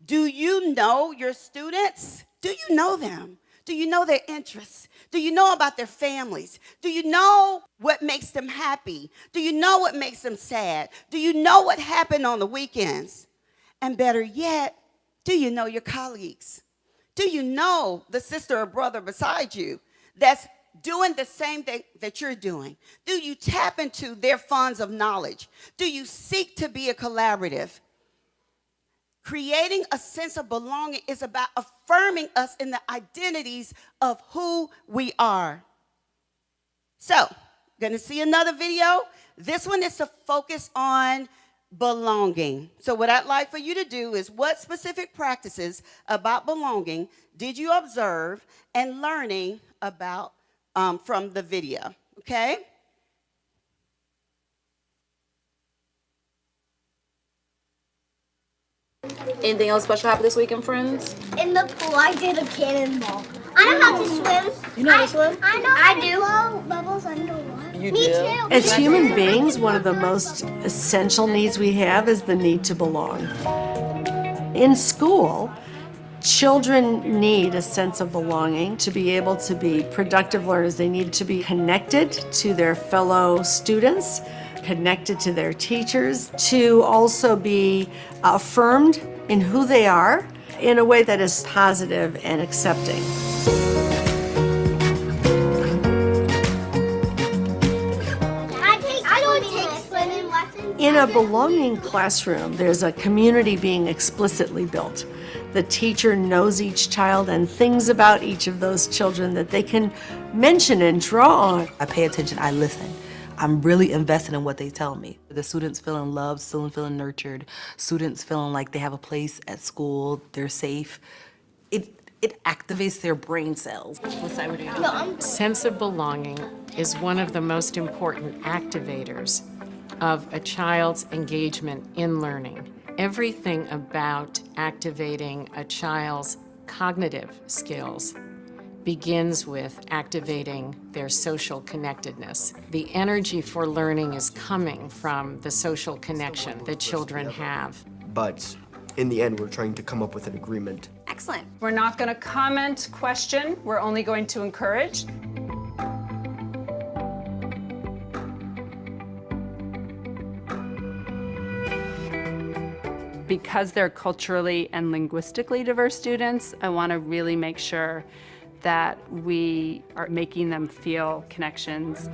Do you know your students? Do you know them? Do you know their interests? Do you know about their families? Do you know what makes them happy? Do you know what makes them sad? Do you know what happened on the weekends? And better yet, do you know your colleagues? Do you know the sister or brother beside you that's doing the same thing that you're doing? Do you tap into their funds of knowledge? Do you seek to be a collaborative? Creating a sense of belonging is about affirming us in the identities of who we are. So, gonna see another video. This one is to focus on belonging. So what I'd like for you to do is, what specific practices about belonging did you observe and learning about from the video, okay? Anything else special happened this weekend, friends? In the pool, I did a cannonball. I know how to swim. You know how to swim? I know how to blow bubbles underwater. You Me do? too. As human beings, one of the most essential needs we have is the need to belong. In school, children need a sense of belonging to be able to be productive learners. They need to be connected to their fellow students, connected to their teachers, to also be affirmed in who they are in a way that is positive and accepting. In a belonging classroom, there's a community being explicitly built. The teacher knows each child and things about each of those children that they can mention and draw on. I pay attention, I listen. I'm really invested in what they tell me. The students feeling loved, students feeling nurtured, students feeling like they have a place at school, they're safe. It activates their brain cells. What side were you doing? Sense of belonging is one of the most important activators of a child's engagement in learning. Everything about activating a child's cognitive skills begins with activating their social connectedness. The energy for learning is coming from the social connection that children have. But in the end, we're trying to come up with an agreement. Excellent. We're not going to comment, question. We're only going to encourage. Because they're culturally and linguistically diverse students, I want to really make sure that we are making them feel connections.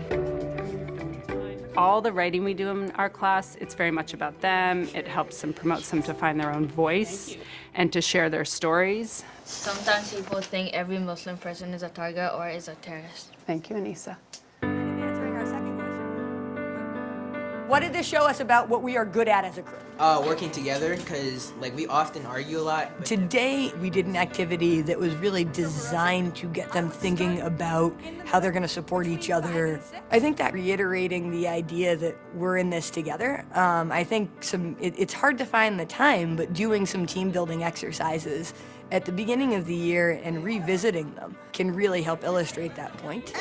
All the writing we do in our class, it's very much about them. It helps them, promotes them to find their own voice and to share their stories. Sometimes people think every Muslim person is a target or is a terrorist. Thank you, Anissa. What did this show us about what we are good at as a group? Working together, because we often argue a lot. Today, we did an activity that was really designed to get them thinking about how they're gonna support each other. I think that reiterating the idea that we're in this together, I think it's hard to find the time, but doing some team building exercises at the beginning of the year and revisiting them can really help illustrate that point.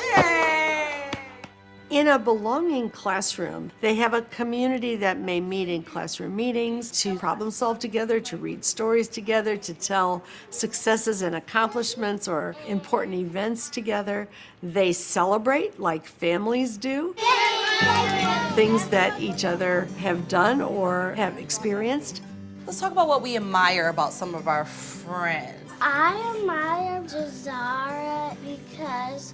In a belonging classroom, they have a community that may meet in classroom meetings to problem solve together, to read stories together, to tell successes and accomplishments or important events together. They celebrate like families do, things that each other have done or have experienced. Let's talk about what we admire about some of our friends. I admire Jazara because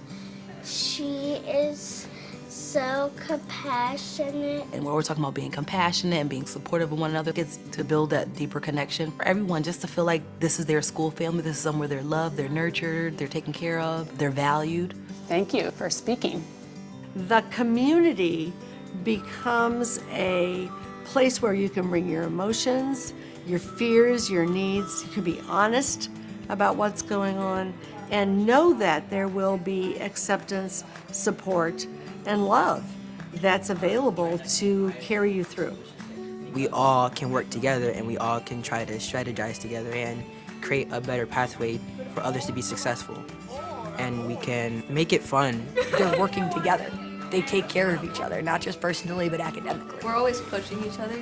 she is so compassionate. And when we're talking about being compassionate and being supportive of one another, it's to build that deeper connection for everyone, just to feel like this is their school family, this is somewhere they're loved, they're nurtured, they're taken care of, they're valued. Thank you for speaking. The community becomes a place where you can bring your emotions, your fears, your needs. You can be honest about what's going on and know that there will be acceptance, support, and love that's available to carry you through. We all can work together and we all can try to strategize together and create a better pathway for others to be successful. And we can make it fun. They're working together. They take care of each other, not just personally, but academically. We're always pushing each other.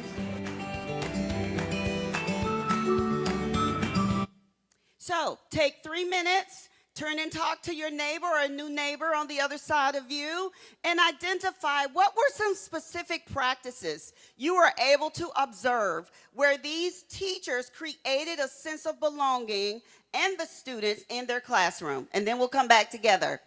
So take 3 minutes, turn and talk to your neighbor or a new neighbor on the other side of you, and identify what were some specific practices you were able to observe where these teachers created a sense of belonging and the students in their classroom. And then we'll come back together.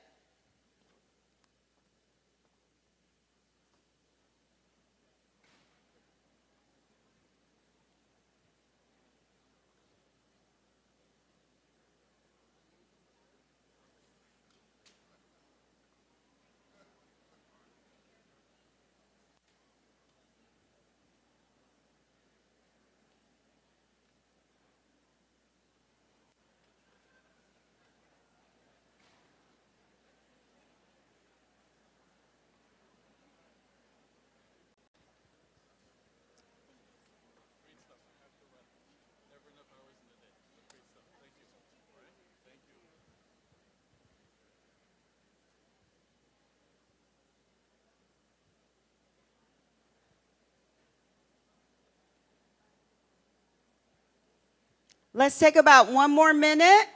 Let's take about 1 more minute.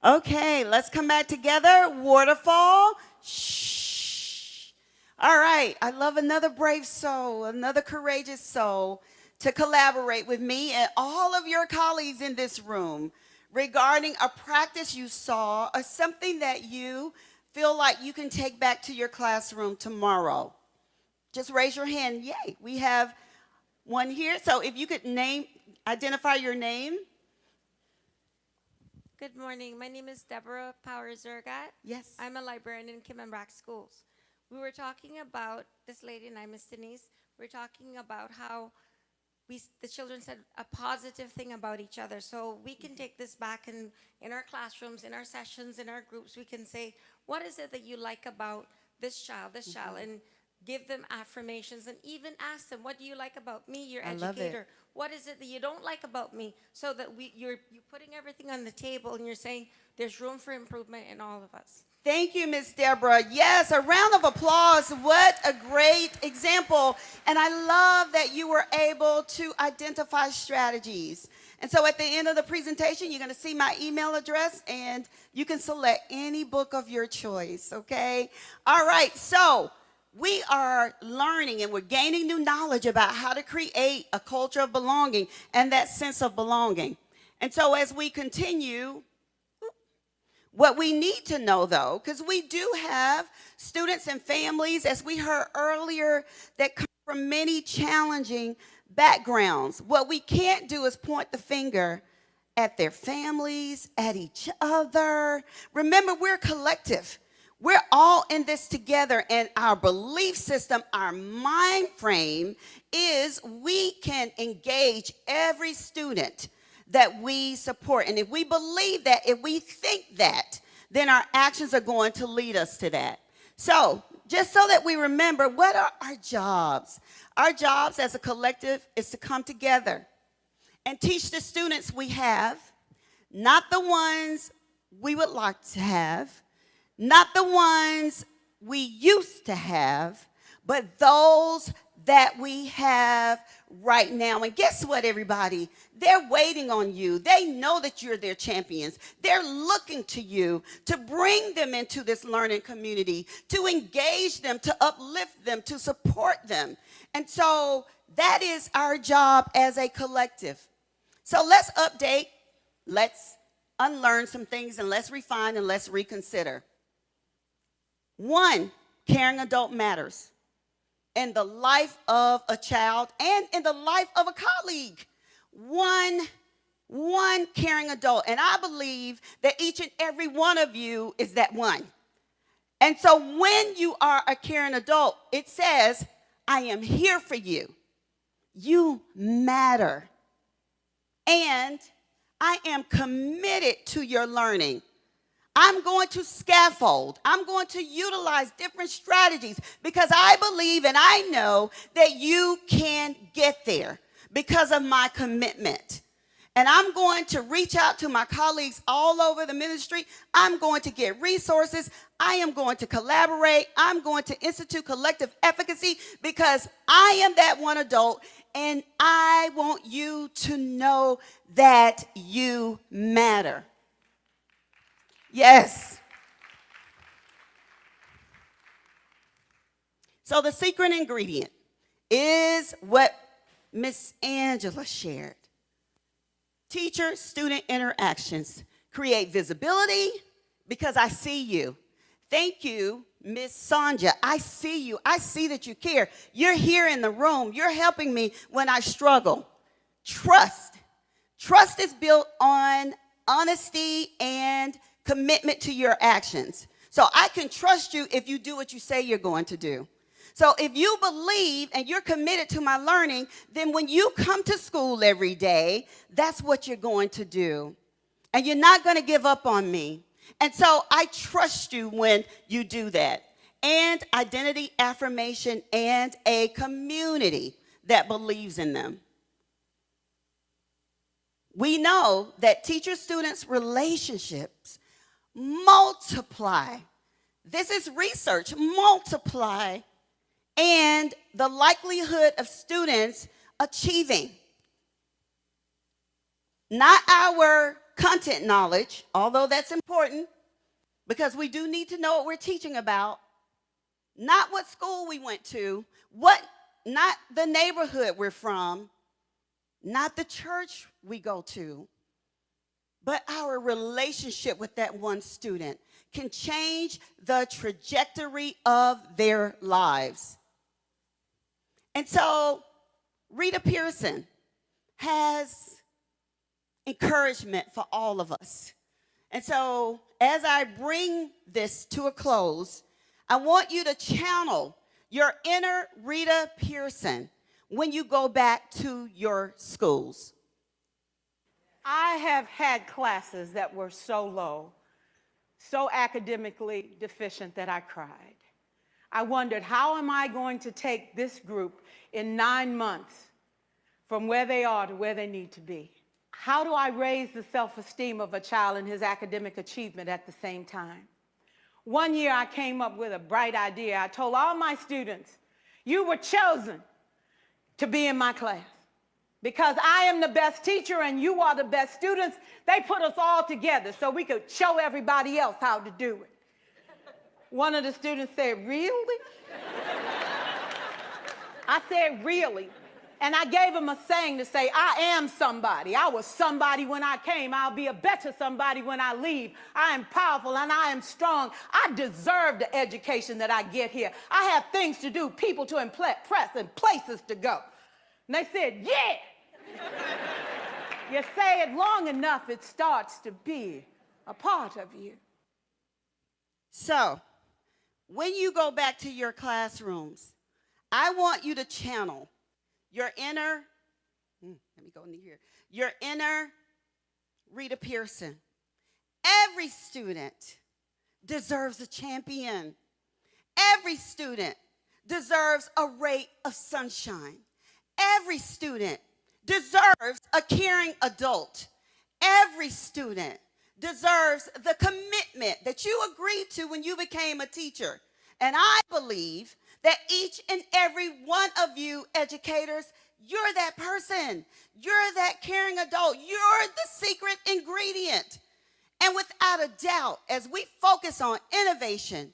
Okay, let's come back together. Waterfall. Shh. All right, I love another brave soul, another courageous soul to collaborate with me and all of your colleagues in this room regarding a practice you saw or something that you feel like you can take back to your classroom tomorrow. Just raise your hand. Yay, we have one here. So if you could identify your name. Good morning. My name is Deborah Power-Zergat. Yes. I'm a librarian in Cayman Islands schools. We were talking about, this lady and I, Miss Denise, we were talking about how the children said a positive thing about each other. So we can take this back in our classrooms, in our sessions, in our groups. We can say, what is it that you like about this child, and give them affirmations and even ask them, what do you like about me, your educator? What is it that you don't like about me? So that you're putting everything on the table and you're saying there's room for improvement in all of us. Thank you, Miss Deborah. Yes, a round of applause. What a great example. And I love that you were able to identify strategies. And so at the end of the presentation, you're going to see my email address and you can select any book of your choice, okay? All right, so we are learning and we're gaining new knowledge about how to create a culture of belonging and that sense of belonging. And so as we continue, what we need to know, though, because we do have students and families, as we heard earlier, that come from many challenging backgrounds. What we can't do is point the finger at their families, at each other. Remember, we're collective. We're all in this together, and our belief system, our mind frame is we can engage every student that we support. And if we believe that, if we think that, then our actions are going to lead us to that. So, just so that we remember, what are our jobs? Our jobs as a collective is to come together and teach the students we have, not the ones we would like to have, not the ones we used to have, but those that we have right now. And guess what, everybody? They're waiting on you. They know that you're their champions. They're looking to you to bring them into this learning community, to engage them, to uplift them, to support them. And so that is our job as a collective. So let's update, let's unlearn some things, and let's refine and let's reconsider. One, caring adult matters in the life of a child and in the life of a colleague. One caring adult. And I believe that each and every one of you is that one. And so when you are a caring adult, it says, I am here for you. You matter. And I am committed to your learning. I'm going to scaffold. I'm going to utilize different strategies because I believe and I know that you can get there because of my commitment. And I'm going to reach out to my colleagues all over the ministry. I'm going to get resources. I am going to collaborate. I'm going to institute collective efficacy because I am that one adult and I want you to know that you matter. Yes. So the secret ingredient is what Miss Angela shared. Teacher-student interactions create visibility because I see you. Thank you, Miss Sonja. I see you. I see that you care. You're here in the room. You're helping me when I struggle. Trust. Trust is built on honesty and commitment to your actions. So I can trust you if you do what you say you're going to do. So if you believe and you're committed to my learning, then when you come to school every day, that's what you're going to do. And you're not going to give up on me. And so I trust you when you do that. And identity affirmation and a community that believes in them. We know that teacher-students relationships multiply. This is research, multiply, and the likelihood of students achieving. Not our content knowledge, although that's important, because we do need to know what we're teaching about. Not what school we went to, not the neighborhood we're from, not the church we go to, but our relationship with that one student can change the trajectory of their lives. And so Rita Pearson has encouragement for all of us. And so as I bring this to a close, I want you to channel your inner Rita Pearson when you go back to your schools. I have had classes that were so low, so academically deficient that I cried. I wondered, how am I going to take this group in 9 months from where they are to where they need to be? How do I raise the self-esteem of a child and his academic achievement at the same time? One year I came up with a bright idea. I told all my students, you were chosen to be in my class. Because I am the best teacher and you are the best students, they put us all together so we could show everybody else how to do it. One of the students said, really? I said, really? And I gave him a saying to say, I am somebody. I was somebody when I came. I'll be a better somebody when I leave. I am powerful and I am strong. I deserve the education that I get here. I have things to do, people to impress, and places to go. And they said, yeah. You say it long enough, it starts to be a part of you. So, when you go back to your classrooms, I want you to channel your inner, your inner Rita Pearson. Every student deserves a champion. Every student deserves a ray of sunshine. Every student deserves a caring adult. Every student deserves the commitment that you agreed to when you became a teacher. And I believe that each and every one of you educators, you're that person. You're that caring adult. You're the secret ingredient. And without a doubt, as we focus on innovation,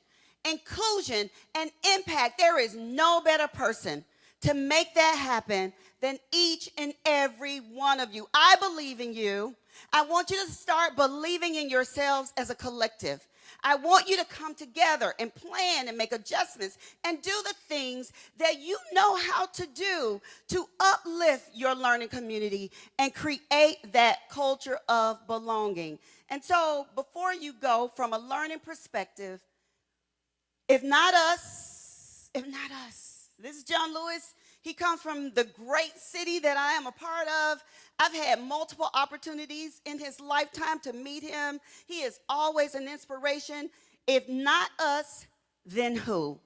inclusion, and impact, there is no better person to make that happen than each and every one of you. I believe in you. I want you to start believing in yourselves as a collective. I want you to come together and plan and make adjustments and do the things that you know how to do to uplift your learning community and create that culture of belonging. And so before you go, from a learning perspective, if not us, this is John Lewis. He comes from the great city that I am a part of. I've had multiple opportunities in his lifetime to meet him. He is always an inspiration. If not us, then who?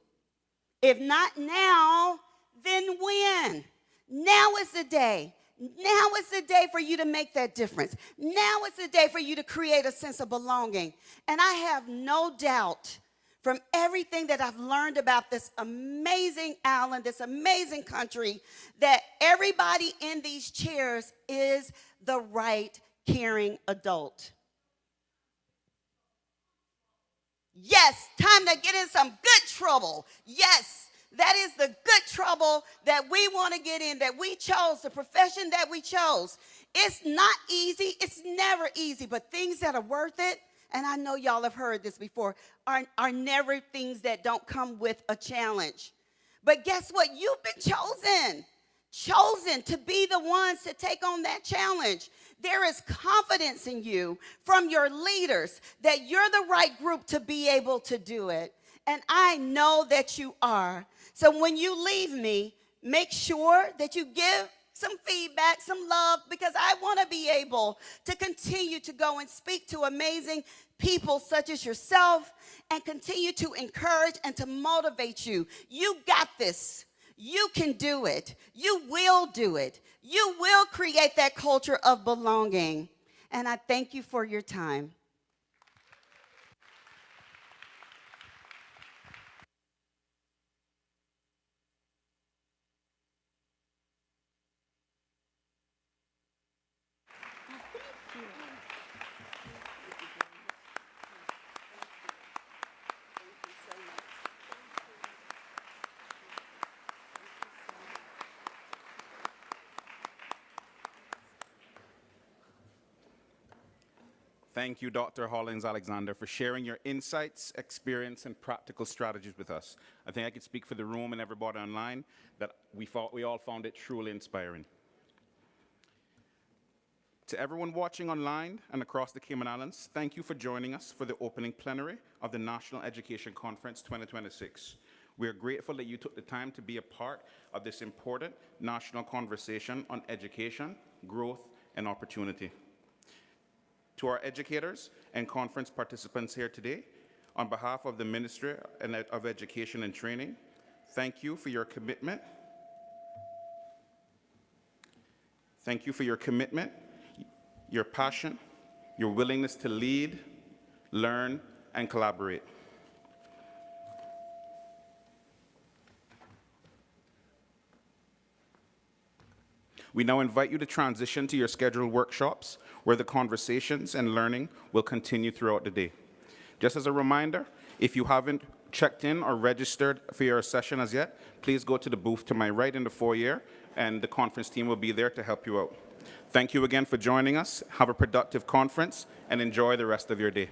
If not now, then when? Now is the day. Now is the day for you to make that difference. Now is the day for you to create a sense of belonging. And I have no doubt from everything that I've learned about this amazing island, this amazing country, that everybody in these chairs is the right caring adult. Yes, time to get in some good trouble. Yes, that is the good trouble that we want to get in, that we chose, the profession that we chose. It's not easy. It's never easy, but things that are worth it, and I know y'all have heard this before, are never things that don't come with a challenge. But guess what? You've been chosen to be the ones to take on that challenge. There is confidence in you from your leaders that you're the right group to be able to do it. And I know that you are. So when you leave me, make sure that you give some feedback, some love, because I want to be able to continue to go and speak to amazing people such as yourself and continue to encourage and to motivate you. You got this. You can do it. You will do it. You will create that culture of belonging. And I thank you for your time. Thank you, Dr. Hollins-Alexander, for sharing your insights, experience, and practical strategies with us. I think I could speak for the room and everybody online that we all found it truly inspiring. To everyone watching online and across the Cayman Islands, thank you for joining us for the opening plenary of the National Education Conference 2026. We are grateful that you took the time to be a part of this important national conversation on education, growth, and opportunity. To our educators and conference participants here today, on behalf of the Ministry of Education and Training, thank you for your commitment. Thank you for your commitment, your passion, your willingness to lead, learn, and collaborate. We now invite you to transition to your scheduled workshops, where the conversations and learning will continue throughout the day. Just as a reminder, if you haven't checked in or registered for your session as yet, please go to the booth to my right in the foyer, and the conference team will be there to help you out. Thank you again for joining us. Have a productive conference, and enjoy the rest of your day.